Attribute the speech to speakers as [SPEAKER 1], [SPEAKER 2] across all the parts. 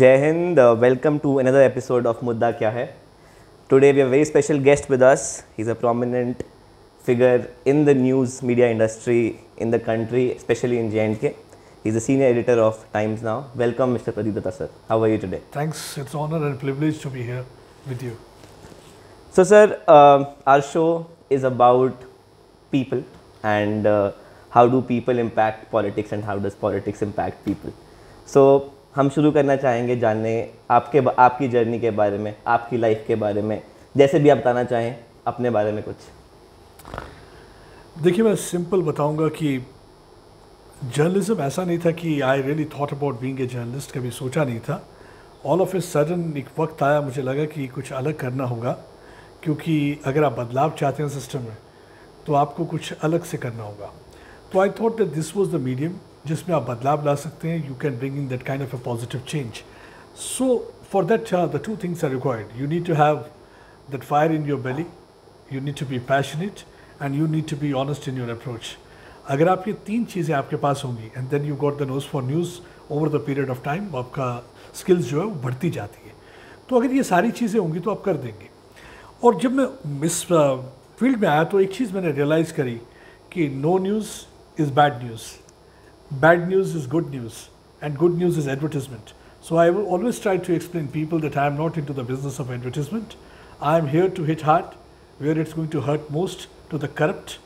[SPEAKER 1] Jai Hind, welcome to another episode of Mudda Kya Hai. Today we have a very special guest with us. He's a prominent figure in the news media industry in the country, especially in J&K. He's the senior editor of Times Now. Welcome, Mr. Pradeep Datta, sir. How are you today?
[SPEAKER 2] Thanks. It's an honor and privilege to be here with you.
[SPEAKER 1] So, sir, our show is about people and how do people impact politics and how does politics impact people. So, हम शुरू करना चाहेंगे जानने आपकी journey के बारे में, आपकी लाइफ के बारे में, जैसे भी आप बताना चाहें अपने बारे में कुछ।
[SPEAKER 2] देखिए, मैं सिंपल बताऊंगा कि जर्नलिज्म ऐसा नहीं था कि I really thought about being a journalist, कभी सोचा नहीं था। ऑल ऑफ ए सडन एक वक्त आया, मुझे लगा कि कुछ अलग करना होगा, क्योंकि अगर आप बदलाव चाहते हैं सिस्टम में तो आपको कुछ अलग से करना होगा। तो I thought that this was the medium जिसमें आप बदलाव ला सकते हैं। You can bring in that kind of a positive change. So for that the two things are required. You need to have that fire in your belly, you need to be passionate and you need to be honest in your approach. अगर आप ये तीन चीज़ें आपके पास होंगी and then you got the nose for news over the period of time, आपका skills जो है वो बढ़ती जाती है। तो अगर ये सारी चीज़ें होंगी तो आप कर देंगे। और जब मैं इस फील्ड में आया तो एक चीज़ मैंने रियलाइज़ करी कि no news is bad news, bad news is good news, and good news is advertisement. So I will always try to explain people that I am not into the business of advertisement. I am here to hit hard where it's going to hurt most, to the corrupt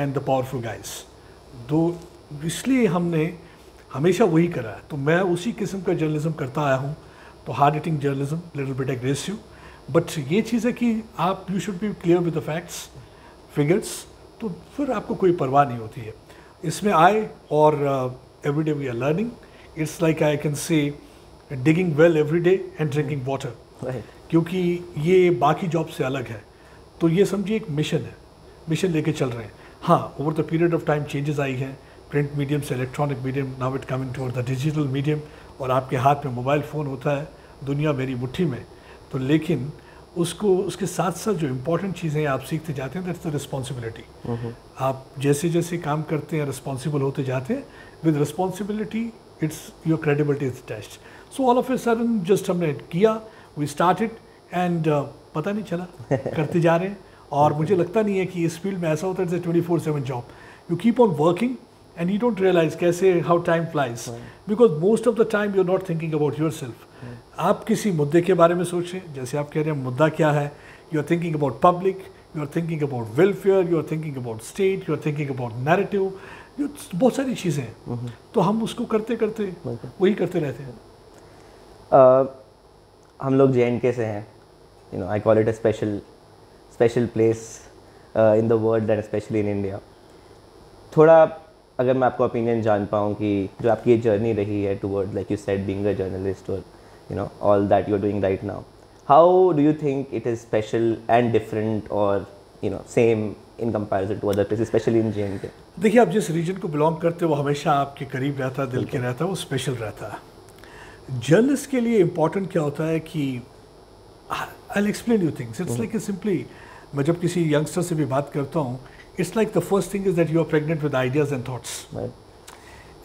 [SPEAKER 2] and the powerful guys. तो इसलिए हमने हमेशा वही करा है, तो मैं उसी किस्म का जर्नलिज्म करता आया हूँ। तो hard hitting journalism, little bit aggressive, but ये चीज़ है कि आप you should be clear with the facts, figures, तो फिर आपको कोई परवाह नहीं होती है। इसमें आए और every day we are learning. It's like I can say digging well every day and drinking water, क्योंकि ये बाकी जॉब से अलग है। तो ये समझिए एक मिशन है, मिशन लेके चल रहे हैं। हाँ, over the period of time changes आई हैं, प्रिंट मीडियम से electronic medium, now it coming toward the digital medium, और आपके हाथ में मोबाइल फ़ोन होता है, दुनिया मेरी मुट्ठी में। तो लेकिन उसके साथ साथ जो इम्पोर्टेंट चीज़ें आप सीखते जाते हैं, दैट्स द रिस्पॉन्सिबिलिटी। आप जैसे जैसे काम करते हैं रिस्पॉन्सिबल होते जाते हैं। With responsibility it's your credibility is test. So all of a sudden just हमने किया, वी स्टार्टेड एंड पता नहीं चला करते जा रहे हैं। और मुझे लगता नहीं है कि इस फील्ड में ऐसा होता है, it's 24/7 job. You keep on working and you don't realize कैसे how time flies, because most of the time you're not thinking about yourself. आप किसी मुद्दे के बारे में सोचें, जैसे आप कह रहे हैं मुद्दा क्या है, you are thinking about public, you are thinking about welfare, you are thinking about state, you are thinking about narrative, बहुत सारी चीज़ें हैं। तो हम उसको करते करते वही करते रहते हैं।
[SPEAKER 1] हम लोग J&K से हैं, you know, I call it a special place in the world and especially in India. थोड़ा अगर मैं आपको ओपिनियन जान पाऊँ कि जो आपकी ये जर्नी रही है toward, like you said, being a journalist और you know all that you are doing right now, how do you think it is special and different और you know same in comparison to other places, specially in J&K?
[SPEAKER 2] देखिए, आप जिस reason को belong करते हो वो हमेशा आपके करीब रहता है, दिल के रहता है, वो स्पेशल रहता है। जर्नलिस्ट के लिए इम्पॉर्टेंट क्या होता है कि I will explain you things. It's like simply, मैं जब किसी यंगस्टर से भी बात करता हूँ, it's like the first thing is that you are pregnant with ideas and thoughts. Right.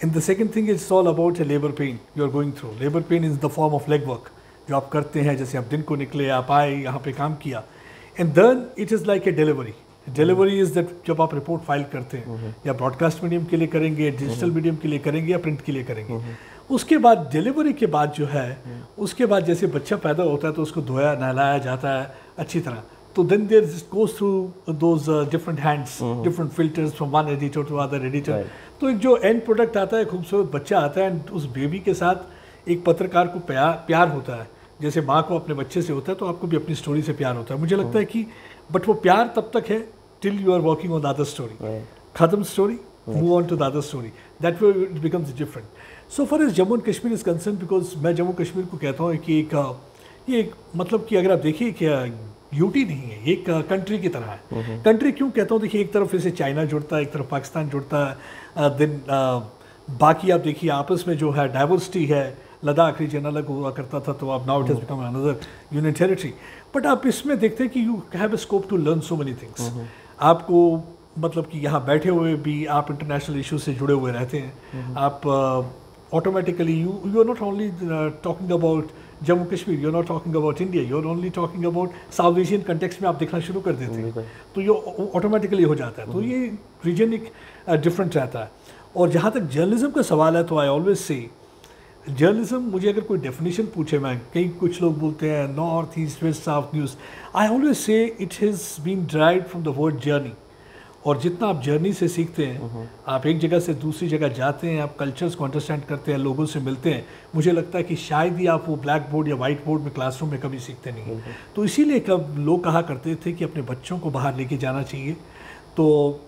[SPEAKER 2] And the second thing is all about a labor pain you are going through. Labor pain is the form of leg work जो आप करते हैं, जैसे आप दिन को निकले, आप आए, यहाँ पे काम किया, and then it is like a delivery. Delivery is that जब आप रिपोर्ट फाइल करते हैं, या ब्रॉडकास्ट मीडियम के लिए करेंगे, डिजिटल मीडियम के लिए करेंगे, या प्रिंट के लिए करेंगे। उसके बाद डिलीवरी के बाद जो है, उसके बाद जैसे बच्चा पैदा होता है तो उसको धोया नहलाया जाता है अच्छी तरह, तो then there goes through those different hands, different filters from one editor to other editor. तो एक जो एंड प्रोडक्ट आता है, खूबसूरत बच्चा आता है, एंड उस बेबी के साथ एक पत्रकार को प्यार होता है, जैसे माँ को अपने बच्चे से होता है, तो आपको भी अपनी स्टोरी से प्यार होता है। मुझे लगता है कि बट वो प्यार तब तक है till you are working on the other story. खत्म story, move on to the other story, that way it becomes different. So far as Jammu and Kashmir is concern, because मैं जम्मू कश्मीर को कहता हूँ कि एक मतलब कि अगर आप देखिए क्या यूटी नहीं है, एक कंट्री की तरह है। कंट्री क्यों कहता हूँ, देखिए एक तरफ इसे चाइना जुड़ता है, एक तरफ पाकिस्तान जुड़ता है, देन बाकी आप देखिए आपस में जो है डाइवर्सिटी है। लद्दाख रीजन अलग हुआ करता था, तो अब now it has become another union territory. But आप इसमें देखते हैं कि you have a scope to learn so many things. आपको मतलब कि यहाँ बैठे हुए भी आप इंटरनेशनल इशूज से जुड़े हुए रहते हैं। आप automatically you're not only talking about Jammu Kashmir, you're not talking about India, you're only talking about South Asian context में आप देखना शुरू कर देते हैं, तो ये ऑटोमेटिकली हो जाता है। तो ये रीजन एक डिफरेंट रहता है। और जहाँ तक जर्नलिज्म का सवाल है, तो आई ऑलवेज से जर्नलिज्म, मुझे अगर कोई डेफिनेशन पूछे, मैं कई कुछ लोग बोलते हैं north east west south news, I always say it has been derived from the word journey. और जितना आप जर्नी से सीखते हैं, आप एक जगह से दूसरी जगह जाते हैं, आप कल्चर्स को अंडरस्टैंड करते हैं, लोगों से मिलते हैं, मुझे लगता है कि शायद ही आप वो ब्लैक बोर्ड या वाइट बोर्ड में क्लासरूम में कभी सीखते नहीं। तो इसीलिए कब लोग कहा करते थे कि अपने बच्चों को बाहर लेके जाना चाहिए, तो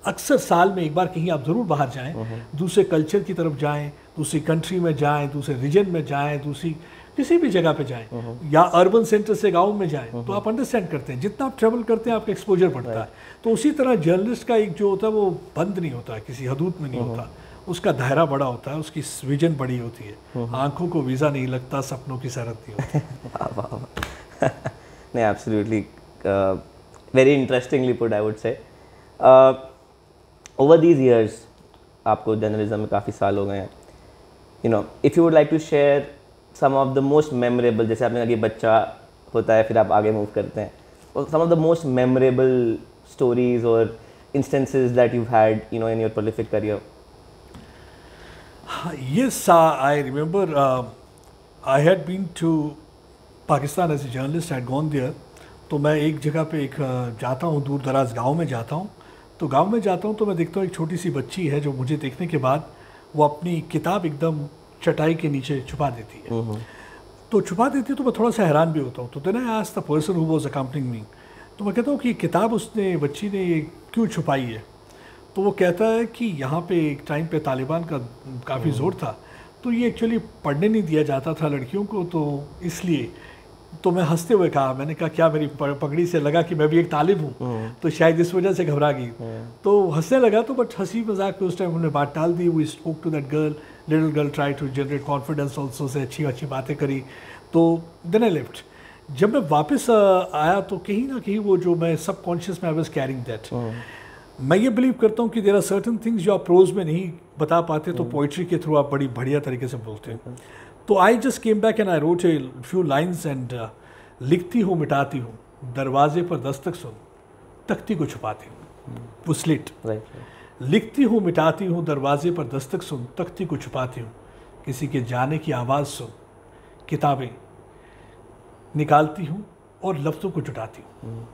[SPEAKER 2] अक्सर साल में एक बार कहीं आप ज़रूर बाहर जाएं, दूसरे कल्चर की तरफ जाएं, दूसरी कंट्री में जाएं, दूसरे रीजन में जाएं, दूसरी किसी भी जगह पे जाएं, या अर्बन सेंटर से गांव में जाएं, तो आप अंडरस्टैंड करते हैं। जितना आप ट्रैवल करते हैं आपका एक्सपोजर बढ़ता है। तो उसी तरह जर्नलिस्ट का एक जो होता है वो बंद नहीं होता है, किसी हदूद में नहीं होता, उसका दायरा बड़ा होता है, उसकी विजन बड़ी होती है। आंखों को वीज़ा नहीं लगता, सपनों की सरहद नहीं होती।
[SPEAKER 1] नहीं, absolutely, very interestingly put, I would say. Over these years आपको जर्नलिज्म में काफ़ी साल हो गए हैं, you know, if you would like to share some of the most memorable, जैसे आपने कहा कि बच्चा होता है फिर आप आगे मूव करते हैं, और some of the most memorable stories or instances that you've had, you know, in your prolific career?
[SPEAKER 2] Yes, I remember I had been to Pakistan as a journalist. I had gone there. तो मैं एक जगह पे एक जाता हूँ, दूर दराज गाँव में जाता हूँ। तो गाँव में जाता हूँ तो मैं देखता हूँ एक छोटी सी बच्ची है जो मुझे देखने के बाद वो अपनी किताब एकदम चटाई के नीचे छुपा देती है। तो छुपा देती है तो मैं थोड़ा सा हैरान भी होता हूँ। तो then I asked the person who was accompanying me, तो मैं कहता हूँ कि किताब उसने, बच्ची ने क्यों छुपाई है? तो वो कहता है कि यहाँ पे एक टाइम पे तालिबान का काफ़ी ज़ोर था, तो ये एक्चुअली पढ़ने नहीं दिया जाता था लड़कियों को, तो इसलिए। तो मैं हंसते हुए कहा, मैंने कहा क्या मेरी पगड़ी से लगा कि मैं भी एक तालिब हूँ, तो शायद इस वजह से घबरा गई। तो हंसने लगा, तो बट हंसी मजाक पे उस टाइम उन्होंने बात टाल दी। We spoke to that girl, little girl try to generate confidence also, से अच्छी अच्छी बातें करी। तो देन आई लेफ्ट। जब मैं वापस आया तो कहीं ना कहीं वो जो मैं सबकॉन्शियस में आई वाज कैरिंग दैट। मैं ये बिलीव करता हूँ कि देयर आर सर्टेन थिंग्स जो आप प्रोज में नहीं बता पाते, तो पोइट्री के थ्रू आप बड़ी बढ़िया तरीके से बोलते हैं। तो I just came back and I wrote a few lines and लिखती हूँ मिटाती हूँ, दरवाजे पर दस्तक सुन तख्ती को छुपाती हूँ, वो स्लिट। लिखती हूँ मिटाती हूँ, दरवाजे पर दस्तक सुन तख्ती को छुपाती हूँ, किसी के जाने की आवाज़ सुन, किताबें निकालती हूँ और लफ्ज़ों को जुटाती हूँ।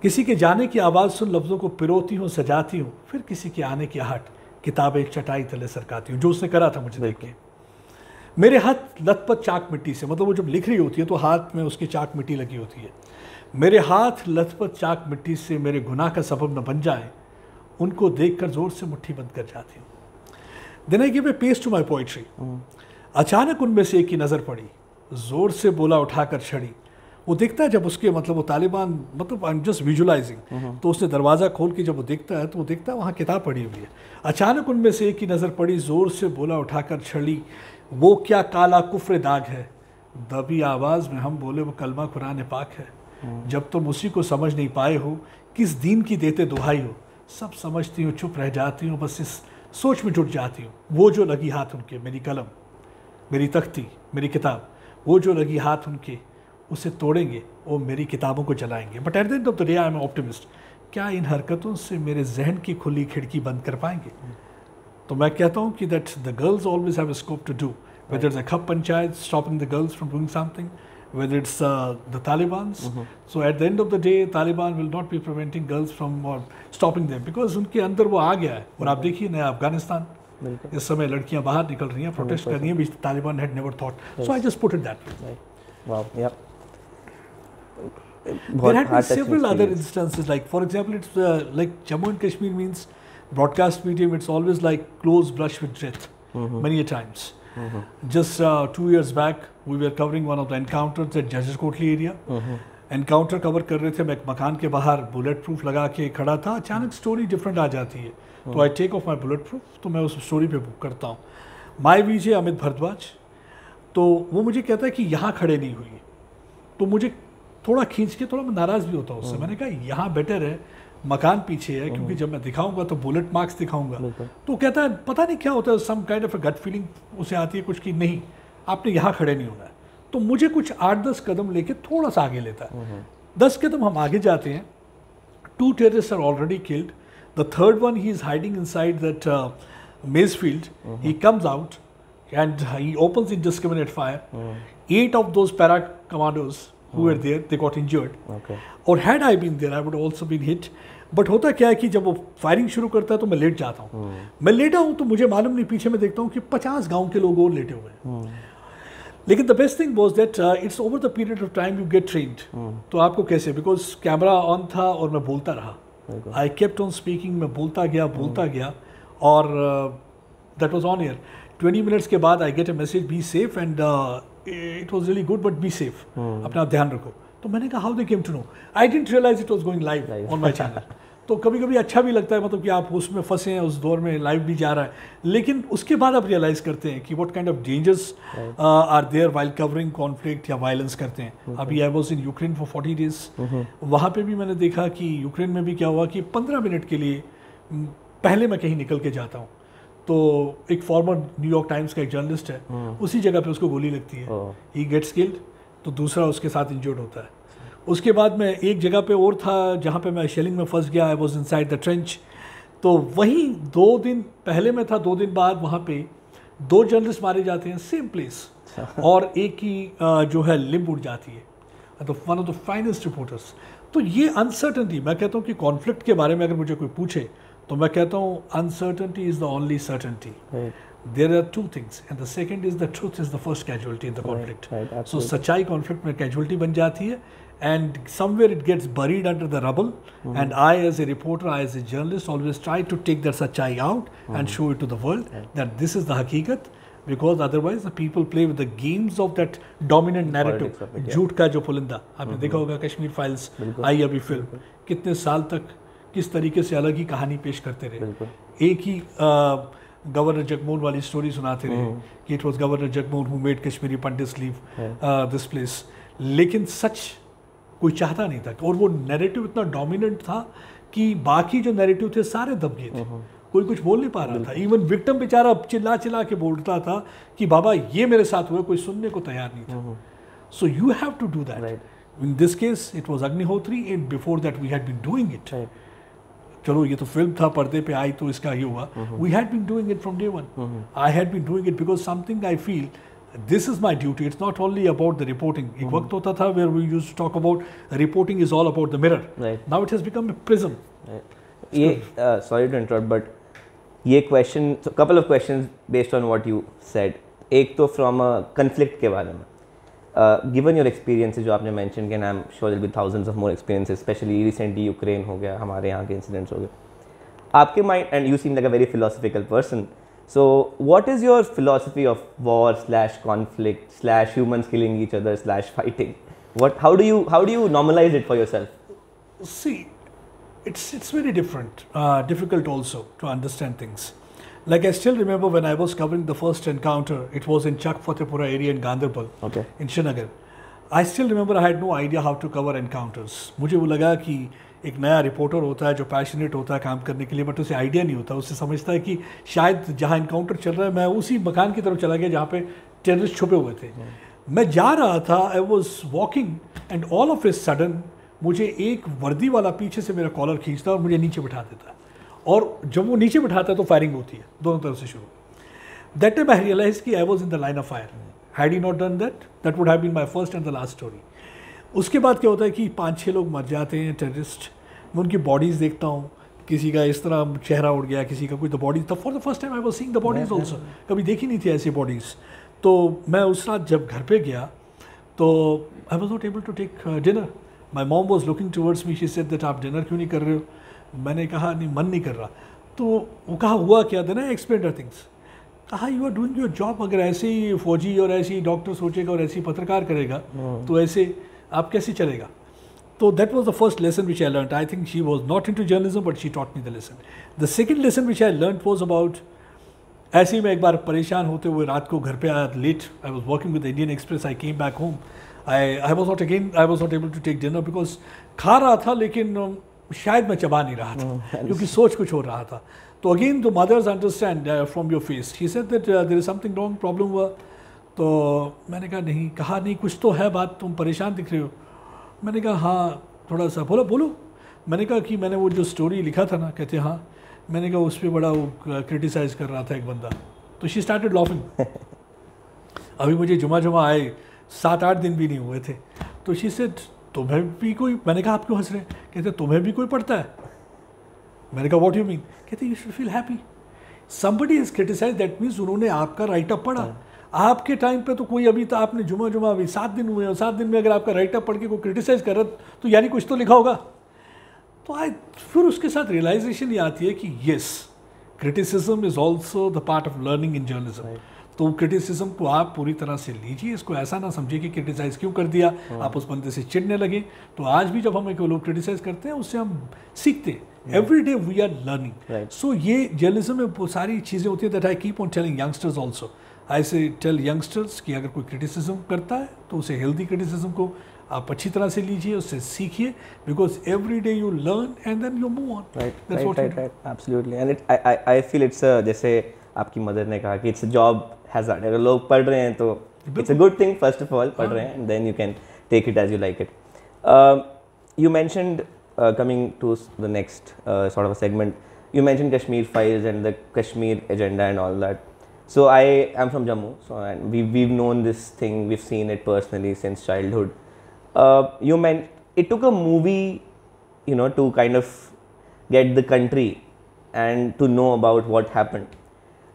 [SPEAKER 2] किसी के जाने की आवाज़ सुन, लफ्ज़ों को पिरोती हूँ, सजाती हूँ, फिर किसी के आने की आहट, किताबें चटाई तले सरकाती हूँ। जो उसने करा था मुझे देख के। मेरे हाथ लथपथ चाक मिट्टी से, मतलब वो जब लिख रही होती है तो हाथ में उसकी चाक मिट्टी लगी होती है। मेरे हाथ लथपथ चाक मिट्टी से मेरे गुनाह का सबब न बन जाए, उनको देखकर जोर से मुट्ठी बंद कर जाती हूँ। Then I give a page to my poetry. अचानक उनमें से एक की नज़र पड़ी, ज़ोर से बोला उठाकर छड़ी। वो देखता है जब उसके, मतलब वो तालिबान, मतलब आई एम जस्ट विजुलाइजिंग, तो उसने दरवाज़ा खोल के जब वो देखता है तो वो देखता है वहाँ किताब पड़ी हुई है। अचानक उनमें से एक की नज़र पड़ी, ज़ोर से बोला उठाकर छड़ी, वो क्या काला कुफ्र दाग है। दबी आवाज़ में हम बोले, वो कलमा कुरान पाक है। जब तुम उसी को समझ नहीं पाए हो, किस दीन की देते दुहाई हो। सब समझती हूँ, चुप रह जाती हूँ, बस इस सोच में जुट जाती हूँ। वो जो लगी हाथ उनके, मेरी कलम, मेरी तख्ती, मेरी किताब, वो जो लगी हाथ उनके, उसे तोड़ेंगे, वो मेरी किताबों को जलाएंगे। But at the end of the day I am optimist. क्या इन हरकतों से मेरे जहन की खुली खिड़की बंद कर पाएंगे? तो मैं कहता हूँ कि that the girls always have a scope to do, whether it's a khap panchayat stopping the girls from doing something, whether it's the Taliban's. So at the end of the day, Taliban will not be preventing girls from or stopping them, because उनके अंदर वो आ गया है। और आप देखिए नया अफगानिस्तान, इस समय लड़कियां बाहर निकल रही हैं, प्रोटेस्ट कर रही हैं, which Taliban had never thought. So I just put it that way.
[SPEAKER 1] Wow, yeah.
[SPEAKER 2] There had been several other instances, like for example, it's like Jammu and Kashmir means broadcast medium. It's always like close brush with death, many a times. Just 2 years back, we were covering one of the encounters at Judges Kotli area. Encounter cover कर रहे थे, मैं एक मकान के बाहर bullet proof लगा के खड़ा था। अचानक स्टोरी डिफरेंट आ जाती है, तो I take off my bulletproof, तो मैं उस स्टोरी पे बुक करता हूँ। माई विजय अमित भारद्वाज, तो वो मुझे कहता है कि यहाँ खड़े नहीं हुई, तो मुझे थोड़ा खींच के, थोड़ा मैं नाराज़ भी होता हूँ उससे। मैंने कहा यहाँ बेटर है, मकान पीछे है, क्योंकि जब मैं दिखाऊंगा तो बुलेट मार्क्स दिखाऊंगा। तो कहता है पता नहीं क्या होता है, some kind of a gut feeling उसे आती है कुछ कि नहीं आपने यहाँ खड़े नहीं होना है। तो मुझे कुछ 8-10 कदम लेके थोड़ा सा आगे लेता है। 10 कदम हम आगे जाते हैं, 2 terrorists are already killed. The third one, he is hiding inside that maize field. He comes out and he opens indiscriminate fire. 8 of those para commandos who were there, they got injured.
[SPEAKER 1] Okay.
[SPEAKER 2] और had I been there, I would also been hit. But होता क्या है कि जब वो firing शुरू करता है तो मैं लेट जाता हूँ। मैं लेटा हूँ तो मुझे मालूम नहीं, पीछे मैं देखता हूँ कि 50 गांव के लोग और लेटे हुए हैं। लेकिन the best thing was that it's over the period of time you get trained. तो आपको कैसे, बिकॉज कैमरा ऑन था और मैं बोलता रहा, आई केप्ट ऑन स्पीकिंग, मैं बोलता गया और that was on air. 20 minutes के बाद I get a message, be safe, and it was really good but be safe, अपना ध्यान रखो। तो मैंने कहा how they came to know, I didn't realise it was going live on my channel. तो कभी कभी अच्छा भी लगता है, मतलब कि आप उसमें फंसे हैं, उस दौर में लाइव भी जा रहा है, लेकिन उसके बाद आप रियलाइज़ करते हैं कि what kind of dangers are there while covering conflict या वायलेंस करते हैं। अभी I was in Ukraine for 40 days, वहाँ पे भी मैंने देखा कि यूक्रेन में भी क्या हुआ कि 15 मिनट के लिए पहले मैं कहीं निकल के जाता हूँ तो एक फॉर्मर न्यूयॉर्क टाइम्स का एक जर्नलिस्ट है, उसी जगह पे उसको गोली लगती है, ही गेट्स किल्ड, तो दूसरा उसके साथ इंजर्ड होता है। उसके बाद मैं एक जगह पे और था जहाँ पे मैं शेलिंग में फंस गया, I was inside the trench. तो वहीं 2 दिन पहले मैं था, 2 दिन बाद वहाँ पे 2 जर्नलिस्ट मारे जाते हैं सेम प्लेस, और एक की जो है लिम्ब उड़ जाती है, तो one of the finest reporters. तो ये अनसर्टनिटी, मैं कहता हूँ कि कॉन्फ्लिक्ट के बारे में अगर मुझे कोई पूछे तो मैं कहता हूँ uncertainty is the only certainty. There are 2 things, and the second is the truth is the first casualty in the conflict. So सच्चाई conflict में casualty बन जाती है, and somewhere it gets buried under the rubble. And I, as a reporter, I, as a journalist, always try to take that सच्चाई out and show it to the world that this is the हकीकत, because otherwise the people play with the games of that dominant narrative. झूठ का जो पुलिंदा, आपने देखा होगा Kashmir files आई अभी film, कितने साल तक किस तरीके से अलग ही कहानी पेश करते रहे, एक ही गवर्नर जगमोहन वाली स्टोरी सुनाते रहे कि it was governor Jagmohan who made Kashmiri pandits leave this place, लेकिन सच कोई चाहता नहीं था। और वो नैरेटिव इतना डोमिनेंट था कि बाकी जो नैरेटिव थे सारे दब गए थे, कोई कुछ बोल नहीं पा रहा था। इवन विक्टिम बेचारा चिल्ला चिल्ला के बोलता था कि बाबा ये मेरे साथ हुआ, कोई सुनने को तैयार नहीं था। So you have to do that. In this case it was Agnihotri, and before that we had been doing it. चलो ये तो फिल्म था, पर्दे पे आई तो इसका ये हुआ। We had been doing it from day one. I had been doing it because something I feel this is my duty. It's not only about the reporting. एक वक्त होता था where we used to talk about reporting is all about the mirror, now it has become a prism.
[SPEAKER 1] ये sorry to interrupt, but ये question, couple of questions based on what you said. एक तो from a conflict के बारे में, given your experiences जो आपने mention किया, I am sure there will be thousands of more experiences, specially recently Ukraine हो गया, हमारे यहाँ के इंसिडेंट्स हो गए, आपके mind, and you seem like a very philosophical person, so what is your philosophy of war slash conflict slash humans killing each other slash fighting? What, how do you normalize it for yourself?
[SPEAKER 2] See, it's very different, difficult also to understand things. Like I still remember when I was covering the first encounter, it was in Chak Fatehpura area in Ganderbal,
[SPEAKER 1] Okay.
[SPEAKER 2] in Srinagar. I still remember I had no idea how to cover encounters. मुझे वो लगा कि एक नया reporter होता है जो passionate होता है काम करने के लिए, बट उसे आइडिया नहीं होता, उससे समझता है कि शायद जहाँ इनकाउंटर चल रहा है, मैं उसी मकान की तरफ चला गया जहाँ पे टेररिस्ट छुपे हुए थे। मैं जा रहा था, I was walking, and all of a sudden मुझे एक वर्दी वाला पीछे से मेरा कॉलर खींचता और मुझे नीचे बिठा देता है, और जब वो नीचे बिठाता है तो फायरिंग होती है दोनों तरफ से शुरू। दैट टाइम आई रियलाइज कि I was in the line of fire. Had he not done that, that would have been my first and the last story. उसके बाद क्या होता है कि 5-6 लोग मर जाते हैं टेररिस्ट, मैं उनकी बॉडीज़ देखता हूँ, किसी का इस तरह चेहरा उड़ गया, किसी का कुछ, the bodies, the for the first time I was seeing the bodies also, कभी देखी नहीं थी ऐसी बॉडीज़। तो मैं उस रात जब घर पे गया तो I was not able to take dinner. My mom was looking towards me, she said that आप डिनर क्यों नहीं कर रहे हो? मैंने कहा नहीं, मन नहीं कर रहा। तो वो कहा हुआ क्या, देन आई एक्सप्लेन्ड थिंग्स। कहा you are doing your job, अगर ऐसे ही फौजी और ऐसे ही डॉक्टर सोचेगा और ऐसे ही पत्रकार करेगा तो ऐसे आप कैसे चलेगा? तो that was the first lesson which I learn. I think she was not into journalism but she taught me the lesson. The second lesson which I learn was about, ऐसे ही मैं एक बार परेशान होते हुए रात को घर पे आया late, I was working with Indian Express, I came back home, I was not able to take dinner because खा रहा था लेकिन शायद मैं चबा नहीं रहा था क्योंकि सोच कुछ हो रहा था। तो again the mothers understand from your face, she said that there is something wrong, problem हुआ। तो मैंने कहा नहीं कुछ तो है बात, तुम परेशान दिख रहे हो। मैंने कहा हाँ थोड़ा सा। बोलो। मैंने कहा कि मैंने वो जो स्टोरी लिखा था ना, कहते हाँ। मैंने कहा उस पर बड़ा वो क्रिटिसाइज़ कर रहा था एक बंदा। तो शी स्टार्टेड लॉफिंग। अभी मुझे जुमा आए 7-8 दिन भी नहीं हुए थे। तो शी सेड तुम्हें भी कोई, मैंने कहा आप क्यों हंस रहे हैं? कहते तुम्हें भी कोई पढ़ता है? मैंने कहा व्हाट यू मीन? कहते you should feel happy, somebody is criticise, that means उन्होंने आपका राइटअप पढ़ा। आपके टाइम पे तो कोई, अभी तो आपने जुमा अभी 7 दिन हुए और 7 दिन में अगर आपका राइटअप पढ़ के कोई क्रिटिसाइज कर रहा तो यानी कुछ तो लिखा होगा। तो फिर उसके साथ रियलाइजेशन ये आती है कि yes, criticism is also the part of learning in journalism. तो क्रिटिसिज्म को आप पूरी तरह से लीजिए, इसको ऐसा ना समझिए कि क्रिटिसाइज क्यों कर दिया, आप उस बंदे से चिढ़ने लगे। तो आज भी जब हमें कोई लोग क्रिटिसाइज करते हैं उससे हम सीखते हैं। Every day we are learning. So ये जर्नलिज्म में बहुत सारी चीज़ें होती हैं that I keep on telling youngsters also. I say tell youngsters कि अगर कोई क्रिटिसिज्म करता है तो उसे हेल्दी क्रिटिसिज्म को आप अच्छी तरह से लीजिए, उससे सीखिए, because every day you learn and then you move on.
[SPEAKER 1] Right, absolutely. And I feel it's जैसे आपकी मदर ने कहा कि इट्स अ जॉब हैज़ार्ड। अगर लोग पढ़ रहे हैं तो it's a good thing, first of all पढ़ रहे हैं, and then you can take it as you like it. You mentioned coming to the next sort of a segment, you mentioned Kashmir files and the Kashmir agenda and all that. So I am from Jammu, so and we've known this thing, we've seen it personally since childhood. It took a movie, to kind of get the country and to know about what happened.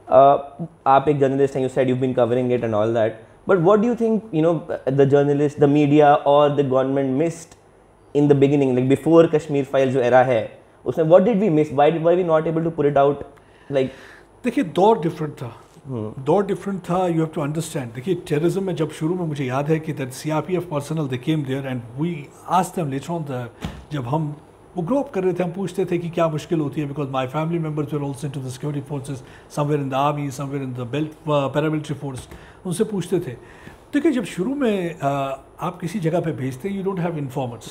[SPEAKER 1] आप एक journalist and you said you've been covering it and all that. But what do you think, the journalists, the media or the government missed in the beginning, like before Kashmir files जो era है, उसमें what did we miss? Why were we not able to put it out? Like,
[SPEAKER 2] देखिए दौर different था, you have to understand. देखिए terrorism में जब शुरू में मुझे याद है कि that CRPF personnel they came there and we asked them later on, जब हम वो ग्रो अप कर रहे थे, हम पूछते थे कि क्या मुश्किल होती है, because my family members were also into the security forces, somewhere in the army, somewhere in the paramilitary force. उनसे पूछते थे। देखिए जब शुरू में आप किसी जगह पे भेजते हैं, यू डोंट हैव इन्फॉर्मर्स।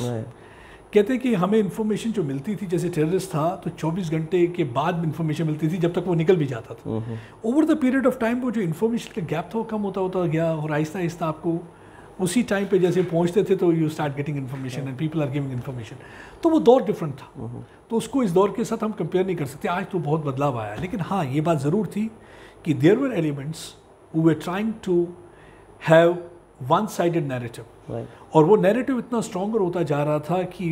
[SPEAKER 2] कहते हैं कि हमें इन्फॉर्मेशन जो मिलती थी, जैसे टेररिस्ट था तो 24 घंटे के बाद इन्फॉर्मेशन मिलती थी, जब तक वो निकल भी जाता था। Over the period of time वो जो इन्फॉर्मेशन का गैप था वो कम होता गया, और आहिस्ता आहिस्ता आपको उसी टाइम पे जैसे पहुंचते थे तो you start getting information and people are giving information. तो वो दौर डिफरेंट था, तो उसको इस दौर के साथ हम कंपेयर नहीं कर सकते। आज तो बहुत बदलाव आया है, लेकिन हाँ ये बात ज़रूर थी कि there were elements who were trying to have one sided narrative, और वो नैरेटिव इतना स्ट्रॉन्गर होता जा रहा था कि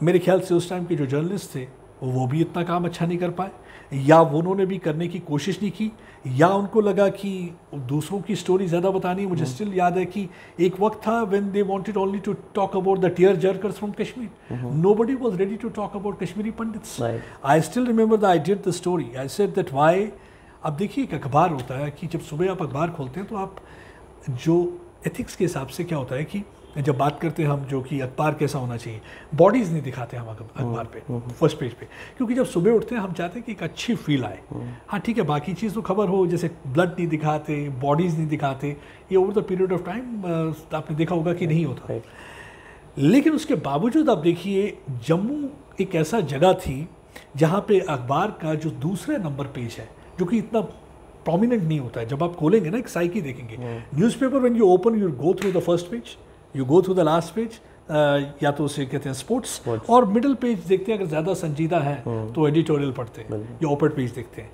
[SPEAKER 2] मेरे ख्याल से उस टाइम के जो जर्नलिस्ट थे वो भी इतना काम अच्छा नहीं कर पाए, या वो उन्होंने भी करने की कोशिश नहीं की, या उनको लगा कि दूसरों की स्टोरी ज़्यादा बतानी है। मुझे स्टिल याद है कि एक वक्त था when they wanted only to talk about the tear jerkers from Kashmir, nobody was ready to talk about Kashmiri Pandits. I still remember the I did the story, I said that why. अब देखिए एक अखबार होता है कि जब सुबह आप अखबार खोलते हैं तो आप जो एथिक्स के हिसाब से क्या होता है कि जब बात करते हैं हम जो कि अखबार कैसा होना चाहिए, बॉडीज़ नहीं दिखाते हम अखबार पे फर्स्ट पेज पे, क्योंकि जब सुबह उठते हैं हम चाहते हैं कि एक अच्छी फील आए। हाँ ठीक है, बाकी चीज़ तो खबर हो, जैसे ब्लड नहीं दिखाते, बॉडीज़ नहीं दिखाते, ये over the period of time आपने देखा होगा कि नहीं होता। लेकिन उसके बावजूद आप देखिए जम्मू एक ऐसा जगह थी जहाँ पे अखबार का जो दूसरे नंबर पेज है, जो कि इतना प्रोमिनेंट नहीं होता है, जब आप खोलेंगे ना एक साइकी देखेंगे, newspaper when you open you go through the first page, you go through the last page, या तो उसे कहते हैं स्पोर्ट्स, और मिडिल पेज देखते हैं अगर ज़्यादा संजीदा है तो एडिटोरियल पढ़ते हैं या ओपेड पेज देखते हैं।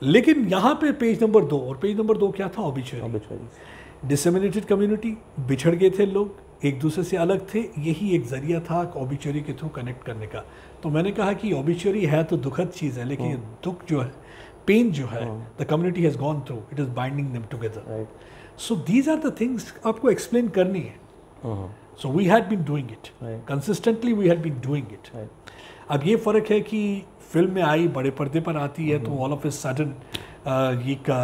[SPEAKER 2] लेकिन यहाँ पे पेज नंबर 2, और पेज नंबर 2 क्या था? ऑबिचुअरी। डिसेमिनेटेड कम्युनिटी, बिछड़ गए थे लोग, एक दूसरे से अलग थे, यही एक जरिया था ऑबिचुअरी के थ्रू कनेक्ट करने का। तो मैंने कहा कि ऑबिचुअरी है तो दुखद चीज़ है, लेकिन दुख जो है, पेन जो है, the community has gone through, it is binding them together. So these are the things आपको एक्सप्लेन करनी है। So we had been doing it consistently, we had been doing it. अब ये फ़र्क है कि फिल्म में आई, बड़े पर्दे पर आती है, तो ऑल ऑफ ए सडन ये का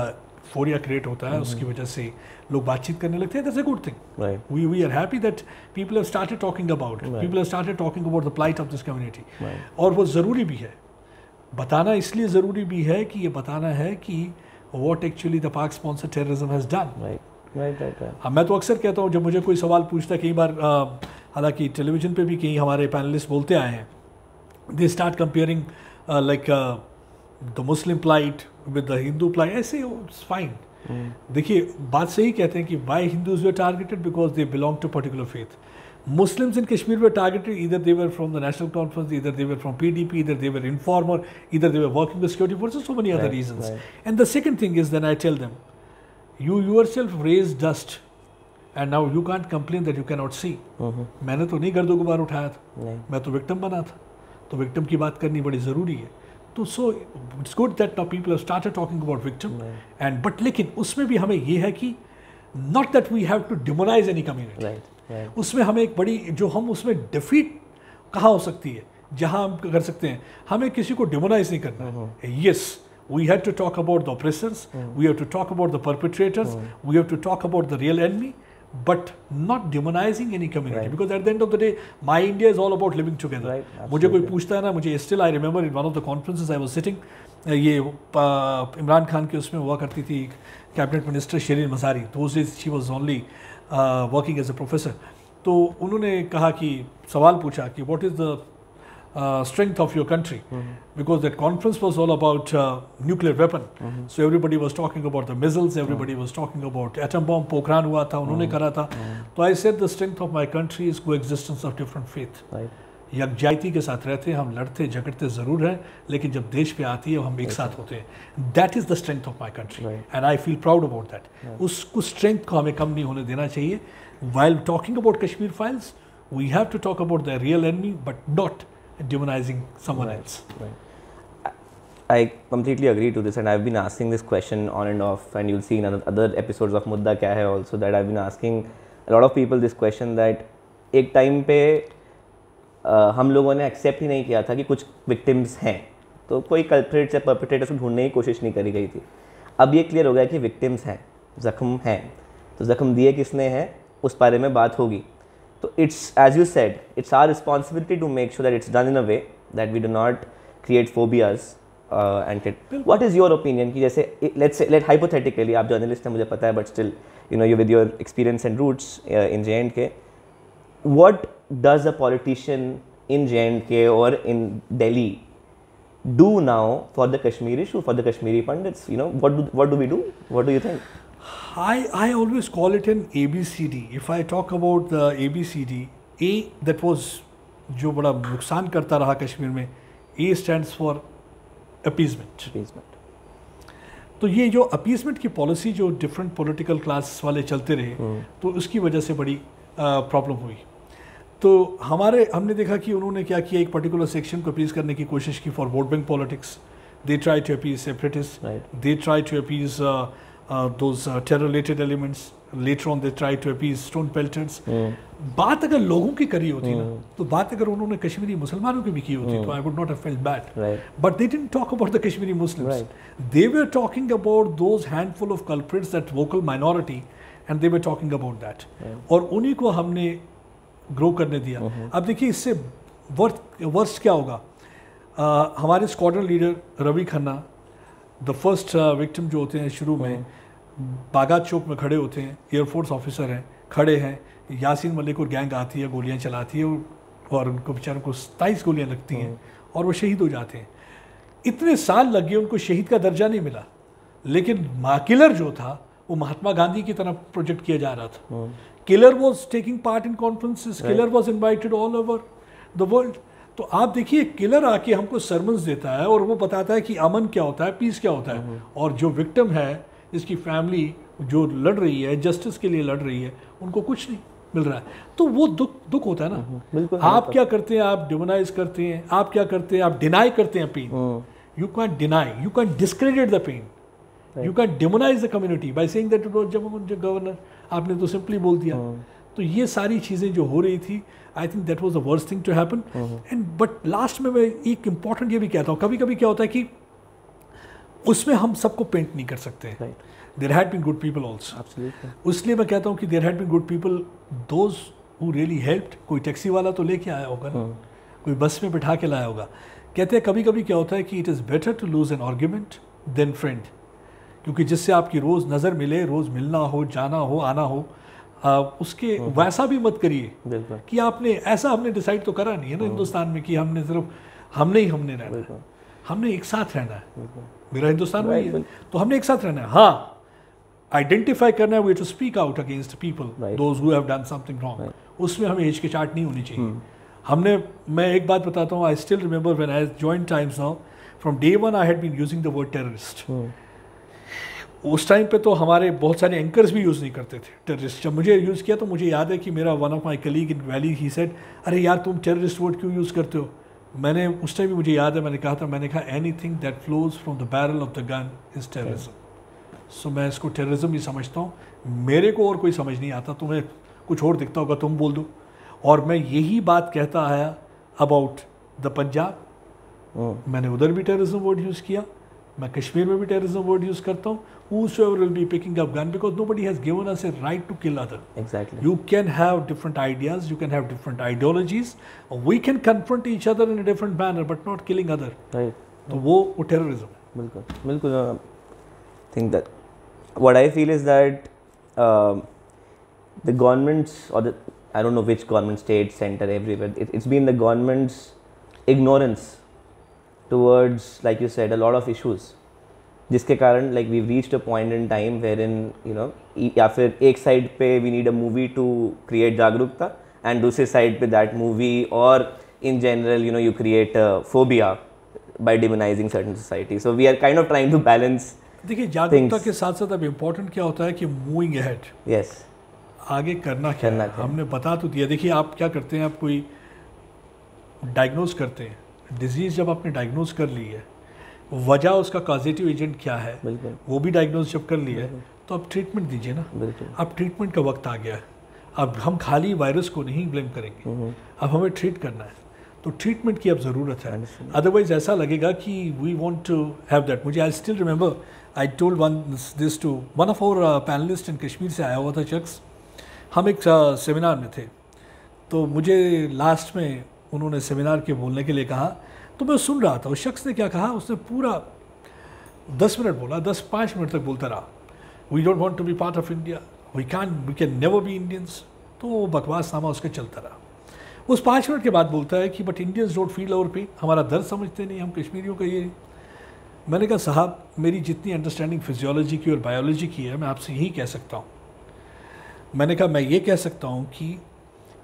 [SPEAKER 2] फोरिया क्रिएट होता है, उसकी वजह से लोग बातचीत करने लगते हैं। That's a good thing. we are happy that people have started talking about it. People have started talking about the plight of this community. और वो ज़रूरी भी है बताना, इसलिए ज़रूरी भी है कि ये बताना है कि what actually the Pak sponsored terrorism has done. हाँ, मैं तो अक्सर कहता हूँ जब मुझे कोई सवाल पूछता है, कई बार हालांकि टेलीविज़न पे भी कई हमारे पैनलिस्ट बोलते आए हैं they start comparing like the Muslim plight with the Hindu plight, ऐसे इट्स फाइन। देखिए बात सही कहते हैं कि why Hindus were targeted because they belong to particular faith. Muslims in Kashmir were targeted, either they were from the National Conference, either they were from PDP, either they were informer, either they were working with security forces, so many other reasons. And the second thing is, then I tell them, you yourself raised dust and now you can't complain that you cannot see. मैंने तो नहीं गर्दो गुबार उठाया था, मैं तो victim बना था, तो victim की बात करनी बड़ी ज़रूरी है। तो so it's good that now people have started talking about victim, and but लेकिन उसमें भी हमें ये है कि not that we have to demonize any community. उसमें हमें एक बड़ी जो हम उसमें डिफीट कहाँ हो सकती है, जहाँ हम कर सकते हैं, हमें किसी को डिमोनाइज नहीं करना है। Yes, we have to talk about the oppressors, we have to talk about the perpetrators, we have to talk about the real enemy, but not demonising any community, because at the end of the day my India is all about living together. मुझे कोई पूछता है ना, मुझे still I remember in one of the conferences I was sitting, ये इमरान खान के उसमें हुआ करती थी cabinet minister Shireen Mazari, those days she was only working as a professor. तो उन्होंने कहा कि सवाल पूछा कि what is the strength of your country, because that conference was all about nuclear weapon. So everybody was talking about the missiles, everybody was talking about atom bomb, Pokhran हुआ था, उन्होंने करा था। तो I said the strength of my country is coexistence of different faith. यकजायती के साथ रहते हैं, हम लड़ते झगड़ते ज़रूर हैं, लेकिन जब देश पे आती है हम एक साथ होते हैं। That is the strength of my country, and I feel proud about that. उस strength को हमें कम नहीं होने देना चाहिए। While talking about Kashmir files, we have to talk about the real enemy, but not demonizing someone else.
[SPEAKER 1] I completely agree to this, and I've been asking this question on and off, and you'll see in other episodes of Mudda Kya Hai also that I've been asking a lot of people this question, that एक time पे हम लोगों ने accept ही नहीं किया था कि कुछ विक्टिम्स हैं, तो कोई कल्प्रिट्स या परपेट्रेटर्स को ढूंढने की कोशिश नहीं करी गई थी। अब ये क्लियर हो गया कि विक्टिम्स हैं, ज़ख्म हैं, तो ज़ख्म दिए किसने हैं उस बारे में बात होगी। So it's, as you said, it's our responsibility to make sure that it's done in a way that we do not create phobias and what is your opinion कि जैसे let's say hypothetically आप journalist हैं मुझे पता है, but still you know you with your experience and roots in J&K, what does a politician in J&K or in Delhi do now for the Kashmir issue, for the Kashmiri Pandits? You know, what do we do? What do you think?
[SPEAKER 2] I always call it an ABCD. If I talk about the ABCD, A that was जो बड़ा नुकसान करता रहा कश्मीर में, A stands for appeasement. तो ये जो appeasement की पॉलिसी जो डिफरेंट पॉलिटिकल क्लास वाले चलते रहे, तो उसकी वजह से बड़ी प्रॉब्लम हुई। तो हमने देखा कि उन्होंने क्या किया, एक पर्टिकुलर सेक्शन को अपीज करने की कोशिश की for vote bank politics. They try to appease separatist, they try to appease those terror-related elements. Later on, they try to appease stone pelters. बात अगर लोगों की करी होती ना, तो बात अगर उन्होंने कश्मीरी मुसलमानों की भी की होती, तो I would not have felt bad. But they didn't talk about the Kashmiri Muslims. They were talking about those handful of culprits, that vocal minority, and they were talking about that. और उन्हीं को हमने grow करने दिया। अब देखिए इससे worst क्या होगा। हमारे squadron leader Ravi Khanna, the first victim जो होते हैं शुरू में, बागात चौक में खड़े होते हैं, एयरफोर्स ऑफिसर हैं, खड़े हैं, यासीन मलिक और गैंग आती है, गोलियां चलाती है, और उनको बेचारों को 27 गोलियां लगती हैं और वो शहीद हो जाते हैं। इतने साल लग गए, उनको शहीद का दर्जा नहीं मिला, लेकिन किलर जो था वो महात्मा गांधी की तरह प्रोजेक्ट किया जा रहा था। Killer was taking part in conferences, killer was invited all over the world. तो आप देखिए, किलर आके हमको सरमन्स देता है और वो बताता है कि अमन क्या होता है, पीस क्या होता है, और जो विक्टिम है, इसकी फैमिली जो लड़ रही है, जस्टिस के लिए लड़ रही है, उनको कुछ नहीं मिल रहा है। तो वो दुख होता है ना। आप क्या करते हैं, आप डिमोनाइज करते हैं, आप क्या करते हैं, आप डिनाई करते हैं pain. You can deny, you can discredit the pain, you can demonise the community by saying that it was governor, आपने तो सिंपली बोल दिया। तो ये सारी चीज़ें जो हो रही थी, I think that was the worst thing to happen. And but last में मैं एक इम्पॉर्टेंट ये भी कहता हूँ, कभी कभी क्या होता है कि उसमें हम सबको पेंट नहीं कर सकते। There had been good people also, इसलिए मैं कहता हूँ कि there had been good people, those who really helped. कोई टैक्सी वाला तो लेके आया होगा ना, कोई बस में बिठा के लाया होगा। कहते हैं कभी कभी क्या होता है कि it is better to lose an argument than friend, क्योंकि जिससे आपकी रोज़ नज़र मिले, रोज़ मिलना हो, जाना हो, आना हो, उसके वैसा भी मत करिए कि आपने ऐसा, हमने डिसाइड तो करा नहीं है ना हिंदुस्तान में कि हमने सिर्फ हमने रहना है, हमने एक साथ रहना है। मेरा हिंदुस्तान वही है, तो हमने एक साथ रहना है। हाँ, आइडेंटिफाई करना है, way to speak out against people those who have done something wrong, उसमें हमें हिचकिचाहट नहीं होनी चाहिए। मैं एक बात बताता हूँ, I still remember when I joined Times Now, from day one I had been using the word terrorist. उस टाइम पे तो हमारे बहुत सारे एंकर्स भी यूज़ नहीं करते थे टेररिस्ट। जब मुझे यूज़ किया तो मुझे याद है कि मेरा one of my colleague in valley he said, अरे यार तुम टेररिस्ट वर्ड क्यों यूज़ करते हो? मैंने उस टाइम भी मुझे याद है मैंने कहा anything that flows from the barrel of the gun is terrorism. सो मैं इसको टेररिज्म ही समझता हूँ। मेरे को और कोई समझ नहीं आता, तुम्हें कुछ और दिखता होगा तुम बोल दो। और मैं यही बात कहता आया अबाउट द पंजाब, मैंने उधर भी टेररिज्म वर्ड यूज़ किया, मैं कश्मीर में भी टेररिज्म वर्ड यूज़ करता हूँ। Whosoever will be picking up gun, because nobody has given us a right to kill other.
[SPEAKER 1] Exactly.
[SPEAKER 2] You can have different ideas, you can have different ideologies. We can confront each other in a different manner, but not killing other.
[SPEAKER 1] Right.
[SPEAKER 2] तो वो terrorism है।
[SPEAKER 1] बिल्कुल। Think that what I feel is that the governments or the, I don't know which government, state, center, everywhere, it's been the government's ignorance towards, like you said, a lot of issues. जिसके कारण like we reached a point in time where in you know, या फिर एक side पे we need a movie to create जागरूकता, and दूसरे side पे that movie और in general you know you create phobia by demonising certain society. So we are kind of trying to balance.
[SPEAKER 2] देखिए, जागरूकता के साथ साथ अब इम्पोर्टेंट क्या होता है कि मूविंग अहेड,
[SPEAKER 1] यस,
[SPEAKER 2] आगे करना क्या है। हमने बता तो दिया। देखिए आप क्या करते हैं, आप कोई डायग्नोज करते हैं डिजीज़, जब आपने डायग्नोज कर ली है, वजह उसका कॉजेटिव एजेंट क्या है वो भी डायग्नोज जब कर लिया है, तो अब ट्रीटमेंट दीजिए ना। अब ट्रीटमेंट का वक्त आ गया है। अब हम खाली वायरस को नहीं ब्लेम करेंगे, अब हमें ट्रीट करना है, तो ट्रीटमेंट की अब ज़रूरत है। अदरवाइज ऐसा लगेगा कि we want to have that. मुझे I still remember I told this to one of our panelist in Kashmir से आया हुआ था शख्स। हम एक सेमिनार में थे, तो मुझे लास्ट में उन्होंने सेमिनार के बोलने के लिए कहा, तो मैं सुन रहा था। उस शख्स ने क्या कहा, उसने पूरा 10 मिनट बोला, 10-5 मिनट तक बोलता रहा, we don't want to be part of India, we can never be Indians. तो वो बकवास नामा उसका चलता रहा। उस 5 मिनट के बाद बोलता है कि but Indians don't feel our pain, हमारा दर्द समझते नहीं हम कश्मीरियों का ये। मैंने कहा साहब, मेरी जितनी अंडरस्टैंडिंग फिजियोलॉजी की और बायोलॉजी की है, मैं आपसे यही कह सकता हूँ। मैंने कहा मैं ये कह सकता हूँ कि